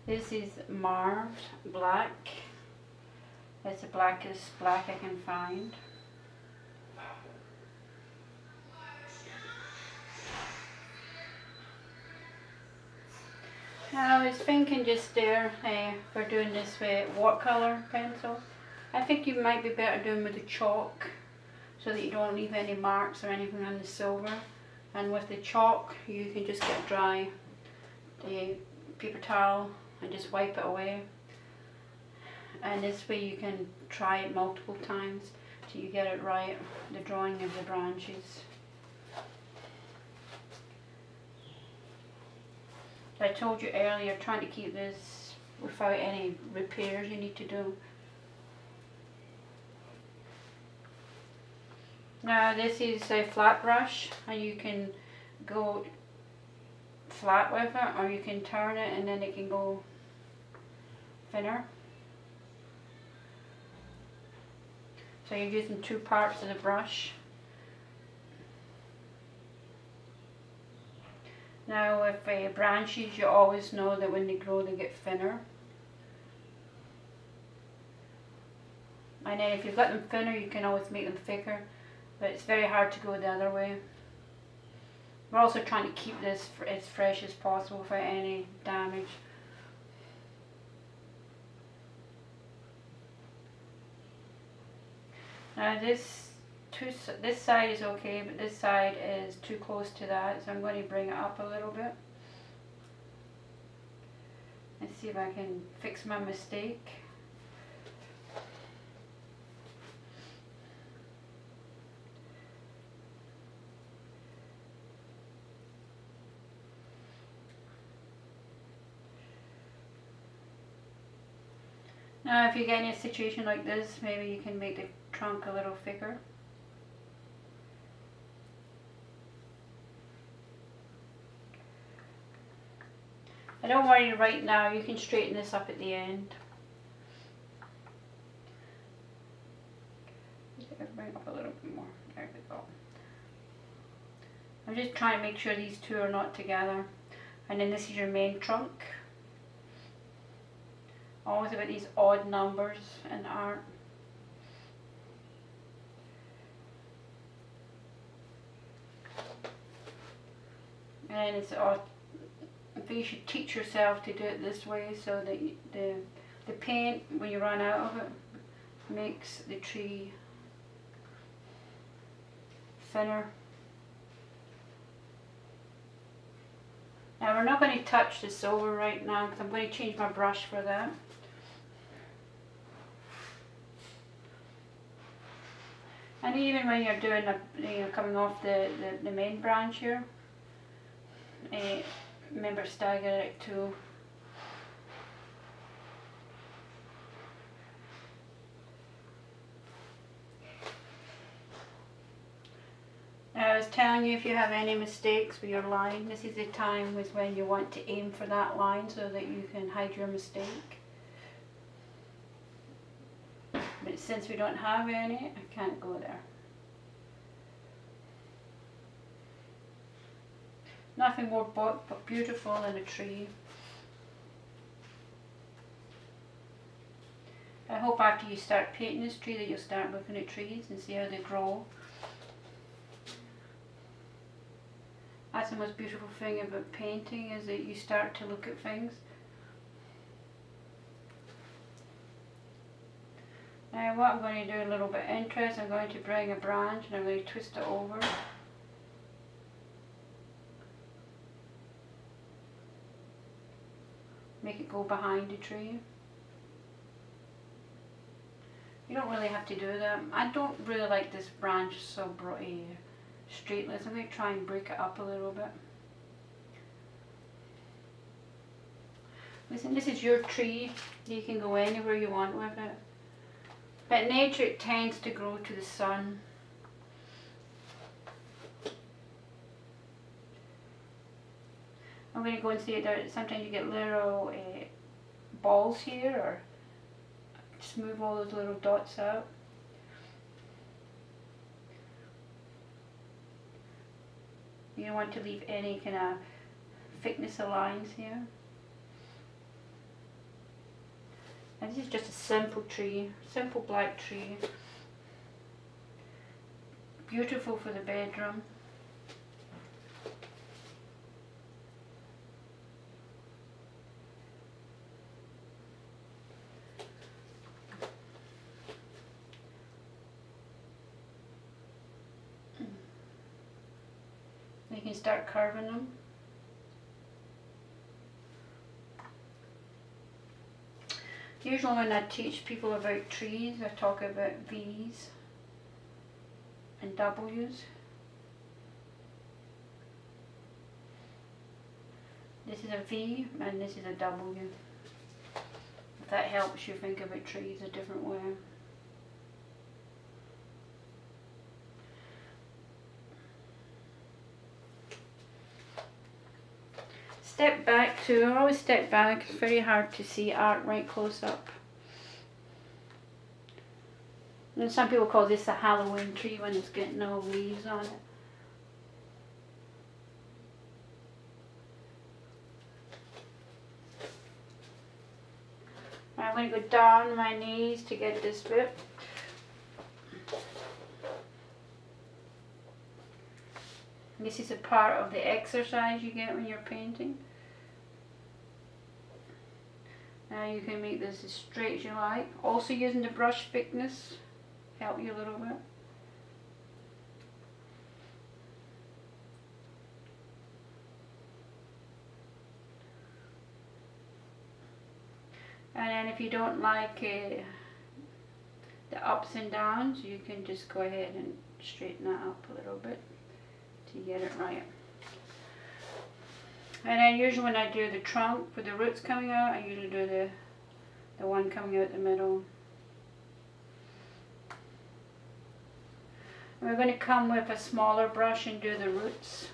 This is marved black. It's the blackest black I can find. I was thinking just there, for doing this with watercolour pencil. I think you might be better doing with the chalk, so that you don't leave any marks or anything on the silver. And with the chalk, you can just get a dry paper towel and just wipe it away. And this way you can try it multiple times till you get it right, the drawing of the branches. I told you earlier, trying to keep this without any repairs you need to do. Now this is a flat brush, and you can go flat with it, or you can turn it and then it can go thinner. So you're using 2 parts of the brush. Now with branches, you always know that when they grow they get thinner. And then if you've got them thinner, you can always make them thicker, but it's very hard to go the other way. We're also trying to keep this as fresh as possible without any damage. Now this side is okay, but this side is too close to that, so I'm going to bring it up a little bit. Let's see if I can fix my mistake. Now if you get in a situation like this, maybe you can make the trunk a little thicker. And don't worry right now, you can straighten this up at the end. Bring it up a little bit more. There we go. I'm just trying to make sure these two are not together. And then this is your main trunk. Always about these odd numbers in art. And it's odd. You should teach yourself to do it this way, so that the paint, when you run out of it, makes the tree thinner. Now we're not going to touch the silver right now because I'm going to change my brush for that. And even when you're doing coming off the main branch here, remember stagger it too. I was telling you, if you have any mistakes with your line, this is the time when you want to aim for that line so that you can hide your mistake. But since we don't have any, I can't go there. Nothing more beautiful than a tree. I hope after you start painting this tree that you'll start looking at trees and see how they grow. That's the most beautiful thing about painting, is that you start to look at things. Now what I'm going to do, a little bit of interest, I'm going to bring a branch and I'm going to twist it over. Make it go behind the tree. You don't really have to do that. I don't really like this branch so straight. I'm going to try and break it up a little bit. Listen, this is your tree. You can go anywhere you want with it. But in nature it tends to grow to the sun. I'm going to go and see it. Sometimes you get little balls here, or just move all those little dots out. You don't want to leave any kind of thickness of lines here. And this is just a simple tree, simple black tree. Beautiful for the bedroom. You can start carving them. Usually when I teach people about trees, I talk about V's and W's. This is a V and this is a W. If that helps you think about trees a different way. Step back too. I always step back. It's very hard to see art right close up. And some people call this a Halloween tree when it's getting no leaves on it. I'm going to go down my knees to get this bit. This is a part of the exercise you get when you're painting. Now you can make this as straight as you like. Also using the brush thickness help you a little bit. And then if you don't like the ups and downs, you can just go ahead and straighten that up a little bit to get it right. And then usually when I do the trunk with the roots coming out, I usually do the one coming out the middle. And we're going to come with a smaller brush and do the roots.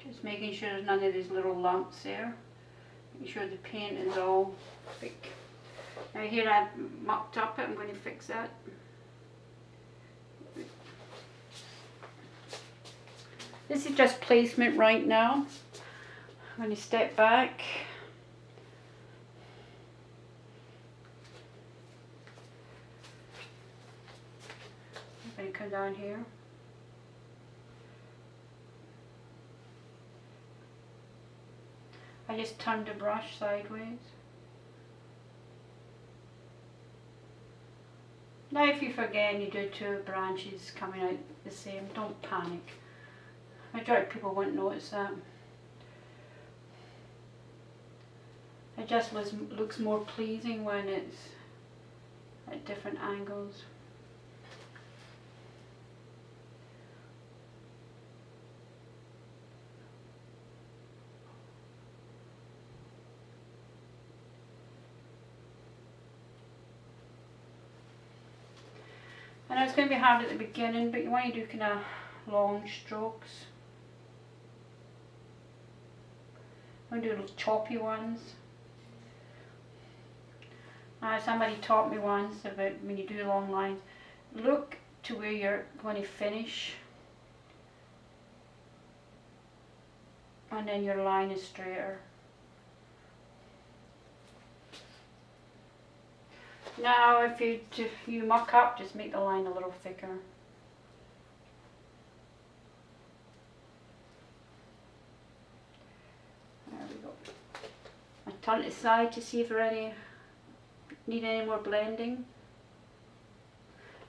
Just making sure there's none of these little lumps there. Making sure the paint is all thick. Now here I've mucked up it, I'm going to fix that. This is just placement right now. I'm going to step back. I'm going to come down here. I just turned the brush sideways. Now if you forget and you do two branches coming out the same, don't panic. Majority of people won't notice that. It just looks more pleasing when it's at different angles. I know it's going to be hard at the beginning, but you want to do kind of long strokes. I'm going to do little choppy ones. Somebody taught me once about when you do long lines, look to where you're going to finish, and then your line is straighter. Now if you muck up, just make the line a little thicker. There we go. I turn it aside to see if there are any Need any more blending?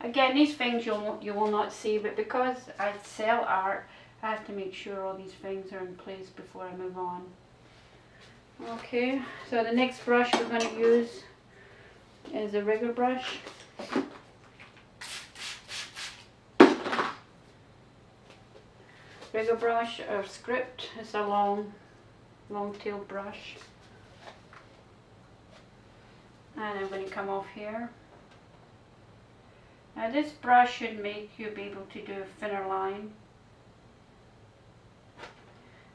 Again, these things you will not see, but because I sell art, I have to make sure all these things are in place before I move on. Okay, so the next brush we're going to use is a rigger brush. Rigger brush or script is a long tail brush. And I'm going to come off here. Now this brush should make you be able to do a thinner line.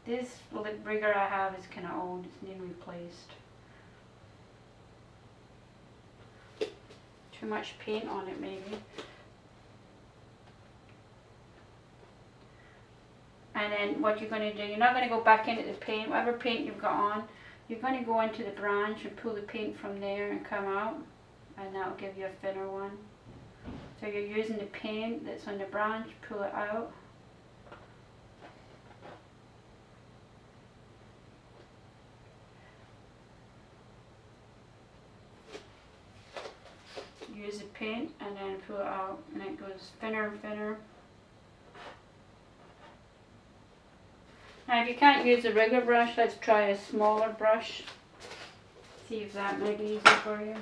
This rigger I have is kind of old, it's needing replaced. Too much paint on it maybe. And then what you're going to do, you're not going to go back into the paint, whatever paint you've got on, you're going to go into the branch and pull the paint from there and come out, and that'll give you a thinner one. So you're using the paint that's on the branch, pull it out. Use the paint and then pull it out, and it goes thinner and thinner. Now if you can't use a rigger brush, let's try a smaller brush. See if that might be easier for you.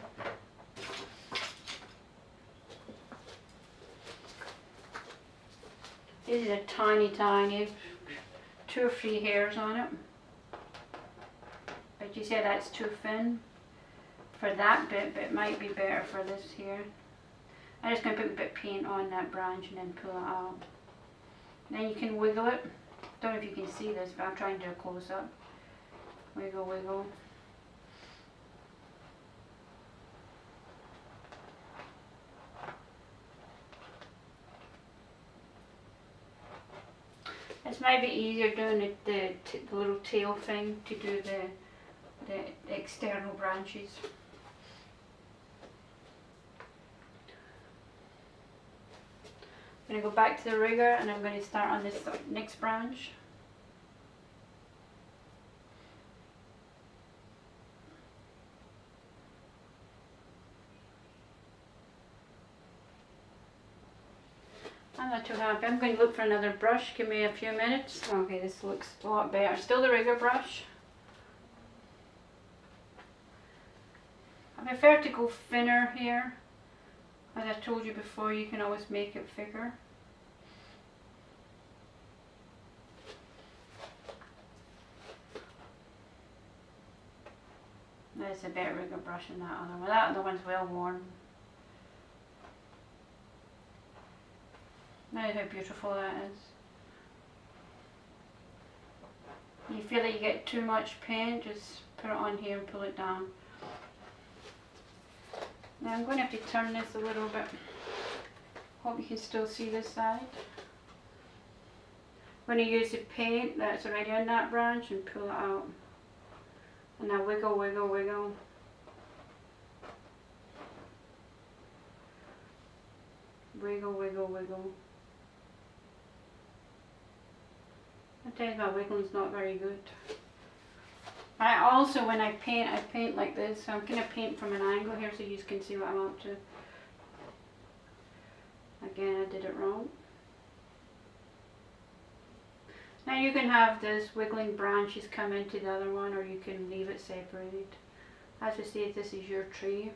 This is a tiny, 2 or 3 hairs on it. But you see that's too thin for that bit, but it might be better for this here. I'm just going to put a bit of paint on that branch and then pull it out. Then you can wiggle it. Don't know if you can see this, but I'm trying to do a close up. Wiggle, wiggle. It's maybe easier doing the little tail thing to do the external branches. I'm going to go back to the rigger and I'm going to start on this next branch. I'm not too happy. I'm going to look for another brush. Give me a few minutes. Okay, this looks a lot better. Still the rigger brush. I prefer to go thinner here. As I told you before, you can always make it thicker. There's a better rigger brush than that other one. That other one's well worn. Now how beautiful that is. You feel that you get too much paint, just put it on here and pull it down. Now I'm going to have to turn this a little bit. Hope you can still see this side. I'm going to use the paint that's already on that branch and pull it out. And now wiggle, wiggle, wiggle. Wiggle, wiggle, wiggle. I tell you, my wiggling's not very good. I also, when I paint like this, so I'm going to paint from an angle here so you can see what I'm up to. Again, I did it wrong. Now you can have this wiggling branches come into the other one, or you can leave it separated. As I say, this is your tree.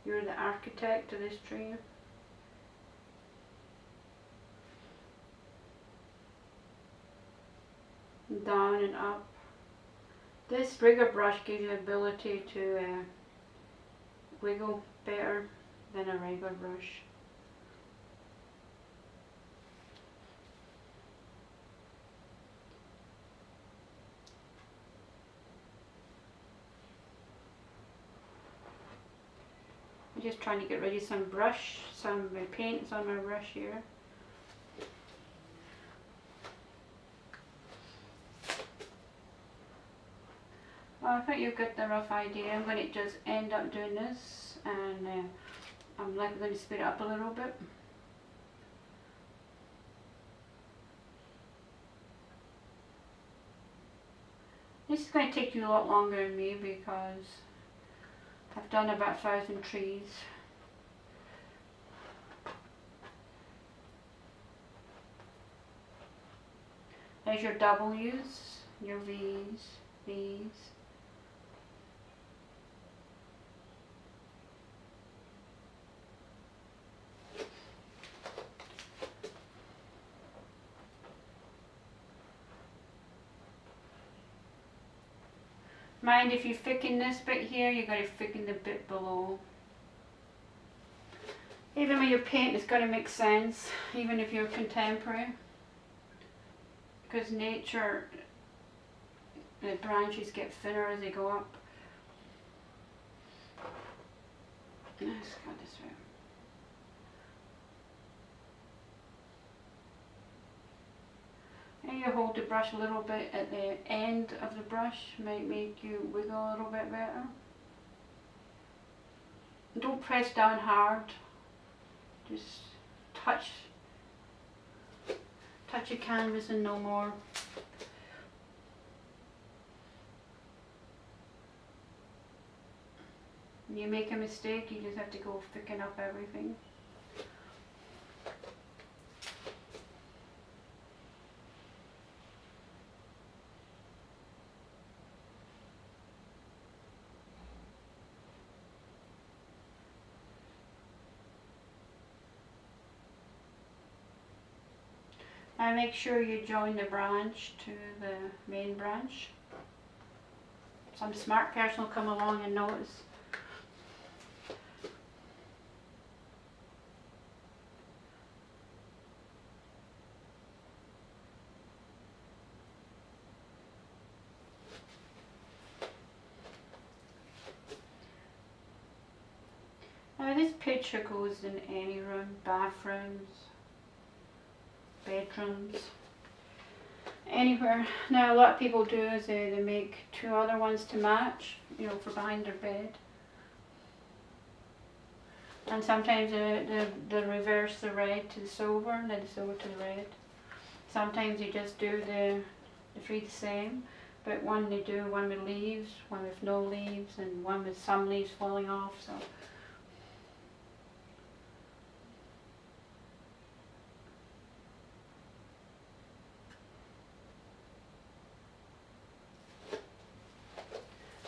You're the architect of this tree. Down and up. This rigger brush gives you the ability to wiggle better than a regular brush. I'm just trying to get rid of some paint on my brush here. Well, I think you've got the rough idea. I'm going to just end up doing this, and I'm going to speed it up a little bit. This is going to take you a lot longer than me because I've done about 1,000 trees. There's your W's, your V's, V's. Mind if you thicken this bit here, you've got to thicken the bit below. Even when you're painting, it's got to make sense, even if you're contemporary. Because nature, the branches get thinner as they go up. Let's go this way. And you hold the brush a little bit at the end of the brush, might make you wiggle a little bit better. Don't press down hard, just touch your canvas and no more. When you make a mistake, you just have to go thicken up everything. Now make sure you join the branch to the main branch. Some smart person will come along and notice. Now this picture goes in any room, bathrooms, bedrooms, anywhere. Now a lot of people do is they make two other ones to match, you know, for behind their bed. And sometimes they reverse the red to the silver and then the silver to the red. Sometimes you just do the three the same, but one they do one with leaves, one with no leaves, and one with some leaves falling off. So.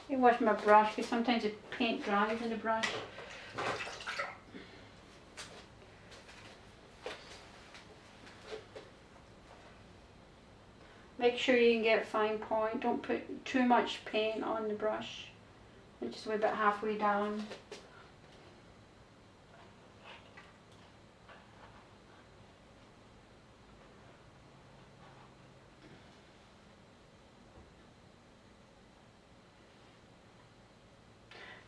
I wash my brush because sometimes the paint dries in the brush. Make sure you can get fine point. Don't put too much paint on the brush. Just about halfway down.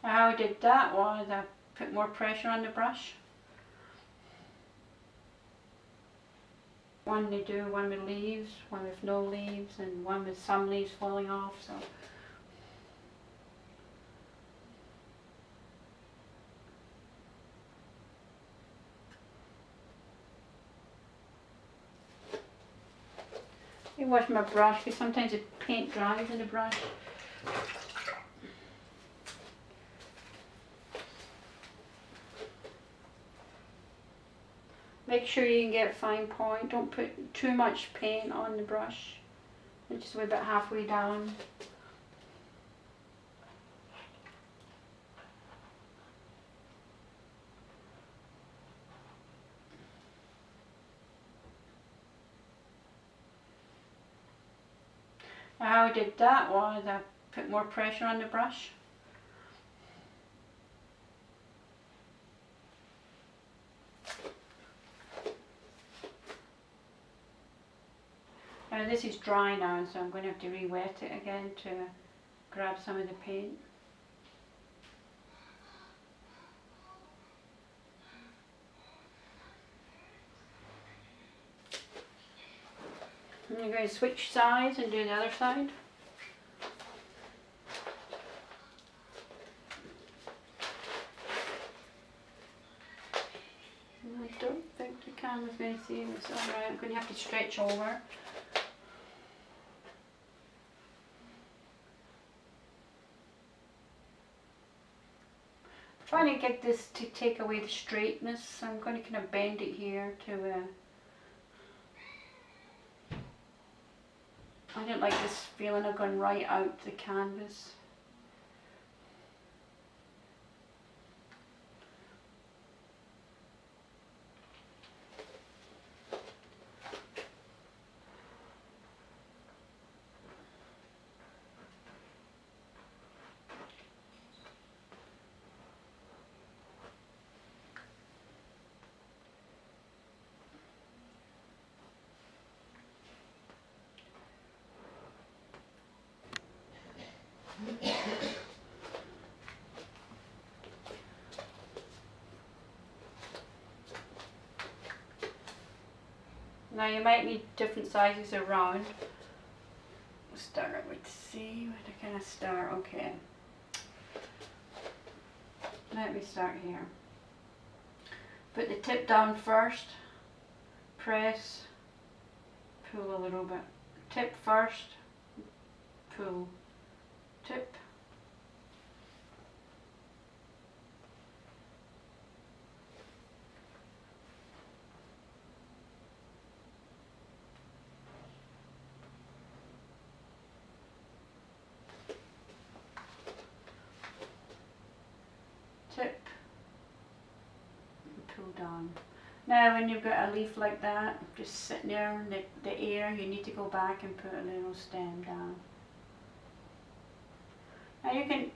Now how I did that was I put more pressure on the brush. One they do one with leaves, one with no leaves, and one with some leaves falling off. So. I wash my brush because sometimes the paint dries in the brush. Make sure you can get fine point. Don't put too much paint on the brush. Just about halfway down. Now how I did that was I put more pressure on the brush. Now this is dry now, so I'm going to have to re-wet it again to grab some of the paint. And you're going to switch sides and do the other side. I don't think the camera's going to see this. Alright, I'm going to have to stretch over. Trying to get this to take away the straightness. I'm going to kind of bend it here to I don't like this feeling of going right out the canvas. Now you might need different sizes around. We'll start with C. Where to kind of start? Okay. Let me start here. Put the tip down first. Press. Pull a little bit. Tip first. Pull. Tip. Tip. And pull down. Now when you've got a leaf like that, just sitting there in the air, you need to go back and put a little stem down. Now you can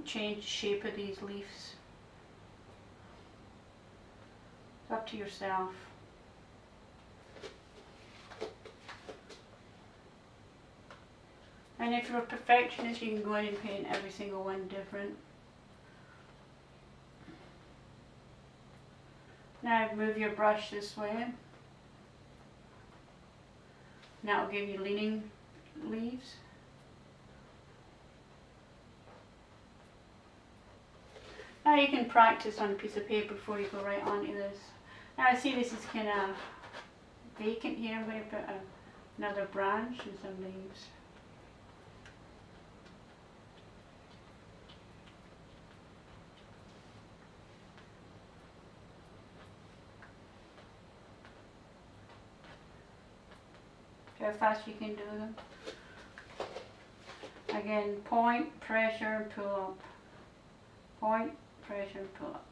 change the shape of these leaves. It's up to yourself. And if you're a perfectionist, you can go in and paint every single one different. Now move your brush this way. And that will give you leaning leaves. Now you can practice on a piece of paper before you go right onto this. Now I see this is kind of vacant here. I'm going to put another branch and some leaves. See how fast you can do them. Again, point, pressure, and pull up. Point, pressure, and pull up.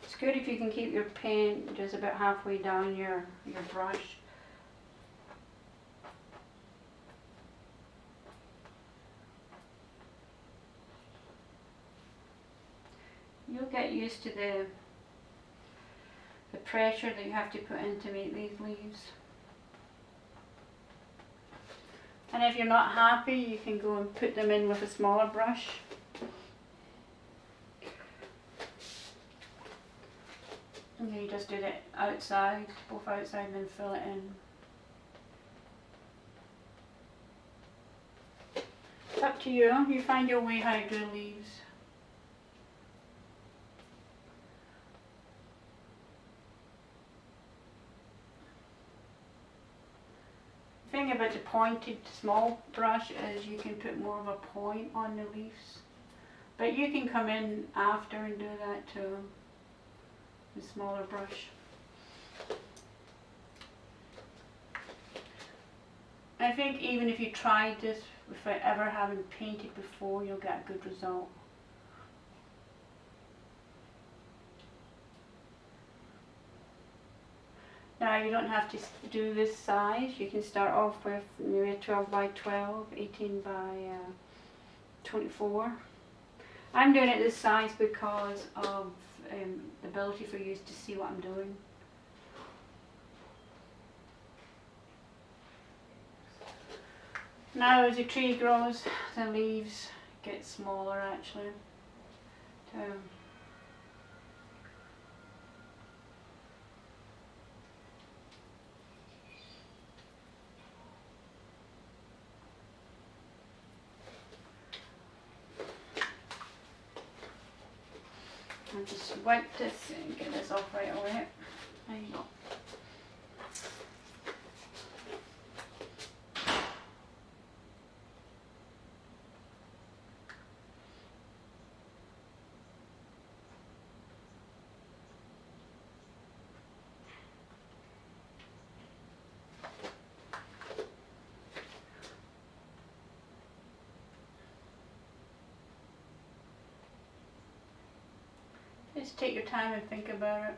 It's good if you can keep your paint just about halfway down your brush. You'll get used to the pressure that you have to put in to make these leaves. And if you're not happy, you can go and put them in with a smaller brush. And then you just do it outside, both outside, and then fill it in. It's up to you. You find your way how to do leaves. The thing about the pointed small brush is you can put more of a point on the leaves. But you can come in after and do that too. The smaller brush. I think even if you tried this without ever having painted before, you'll get a good result. Now you don't have to do this size. You can start off with maybe 12 by 12, 18 by 24. I'm doing it this size because of the ability for you to see what I'm doing. Now as the tree grows, the leaves get smaller actually. I'll just wipe this and get this off right away. There you go. Just take your time and think about it.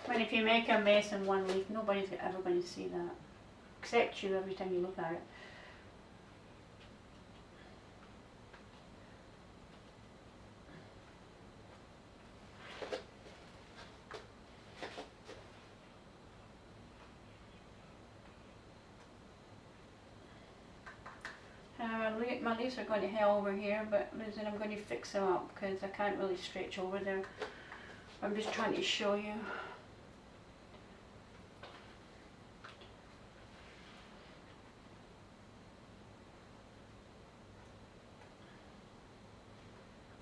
When if you make a mess in one leaf, nobody's ever going to see that. Except you every time you look at it. My leaves are going to hang over here, but listen, I'm going to fix them up because I can't really stretch over there. I'm just trying to show you.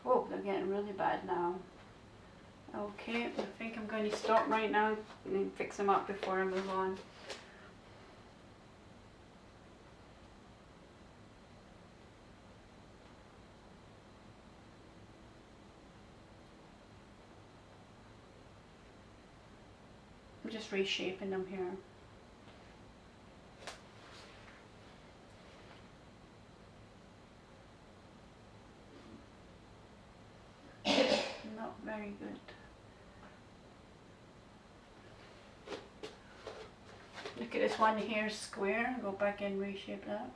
Oh, they're getting really bad now. Okay, I think I'm going to stop right now and fix them up before I move on. I'm just reshaping them here. Not very good. Look at this one here, square. Go back and reshape that.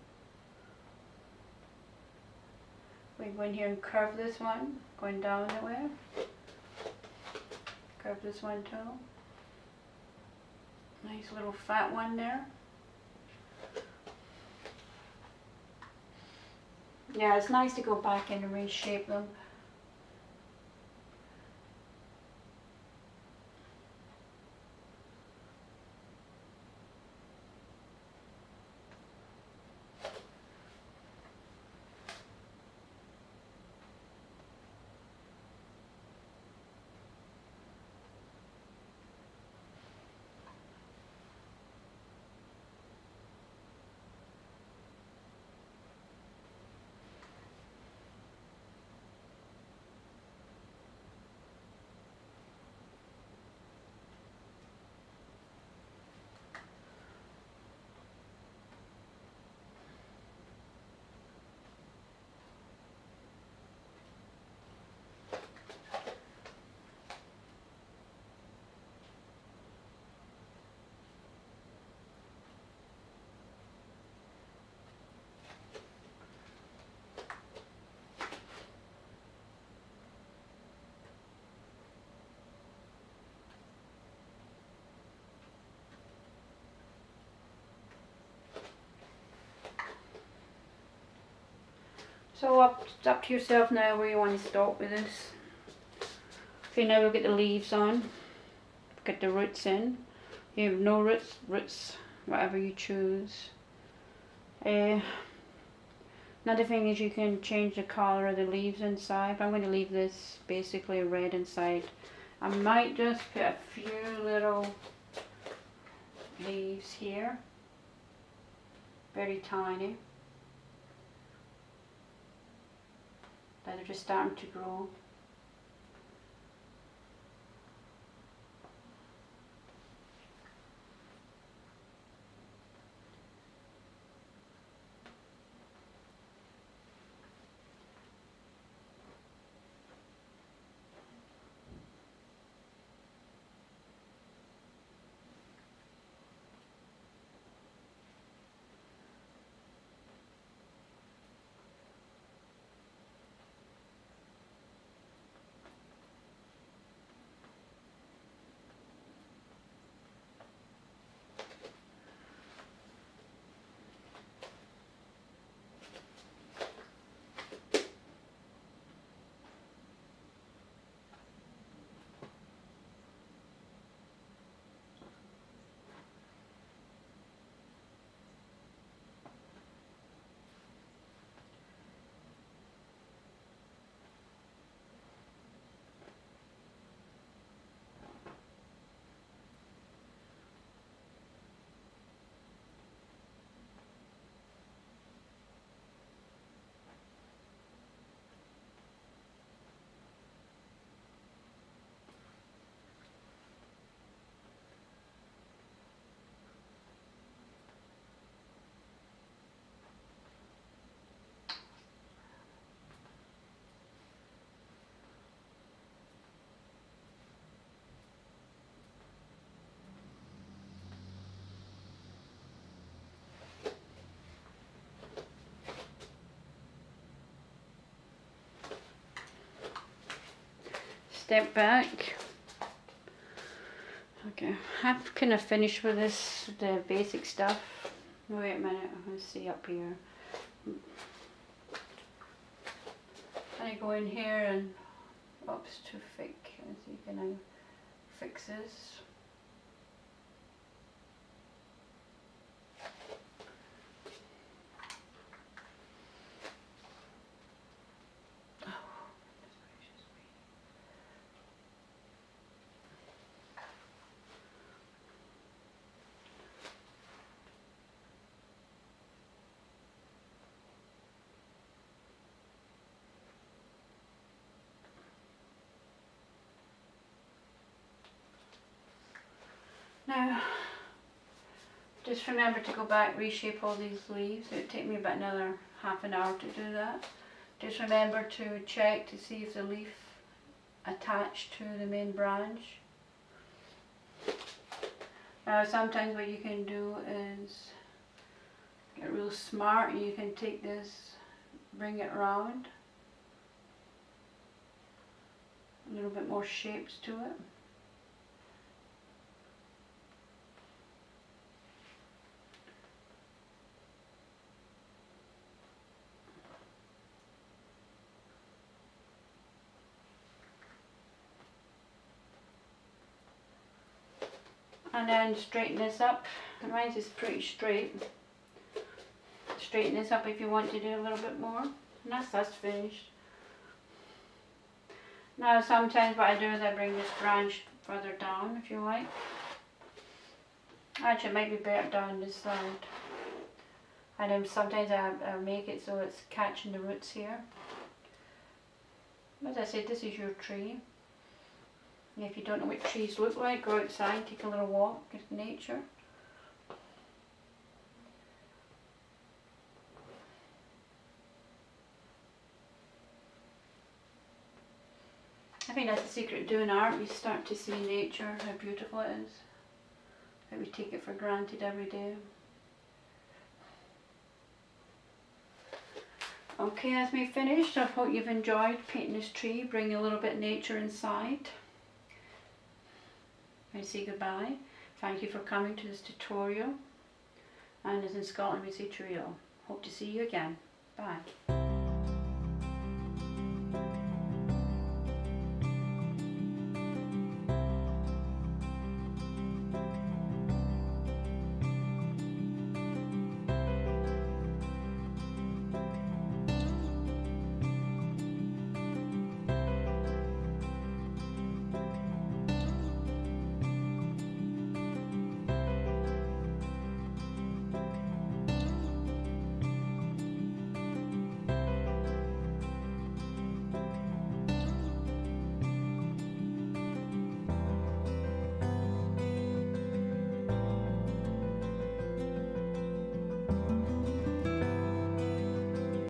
We go in here and curve this one, going down the way. Curve this one too. Nice little fat one there. Yeah, it's nice to go back in and reshape them. So it's up to yourself now where you want to stop with this. Okay, now we'll get the leaves on. Get the roots in. You have no roots, whatever you choose. Another thing is you can change the colour of the leaves inside. I'm going to leave this basically red inside. I might just put a few little leaves here. Very tiny. That are just starting to grow. step back. Okay, I've kind of finished with this, the basic stuff. Wait a minute, let's see up here. I go in here and, oops, too thick. Let's see, can I fix this? Now, just remember to go back, reshape all these leaves. It would take me about another half an hour to do that. Just remember to check to see if the leaf attached to the main branch. Now sometimes what you can do is get real smart and you can take this, bring it round. A little bit more shapes to it. And then straighten this up. Mine is pretty straight. Straighten this up if you want to do a little bit more. And that's finished. Now sometimes what I do is I bring this branch further down if you like. Actually it might be better down this side. And then sometimes I make it so it's catching the roots here. As I said, this is your tree. If you don't know what trees look like, go outside, take a little walk in nature. I think that's the secret of doing art. You start to see nature, how beautiful it is. How we take it for granted every day. Okay, that's me finished. I hope you've enjoyed painting this tree, bringing a little bit of nature inside. I say goodbye. Thank you for coming to this tutorial. And as in Scotland we say cheerio. Hope to see you again. Bye.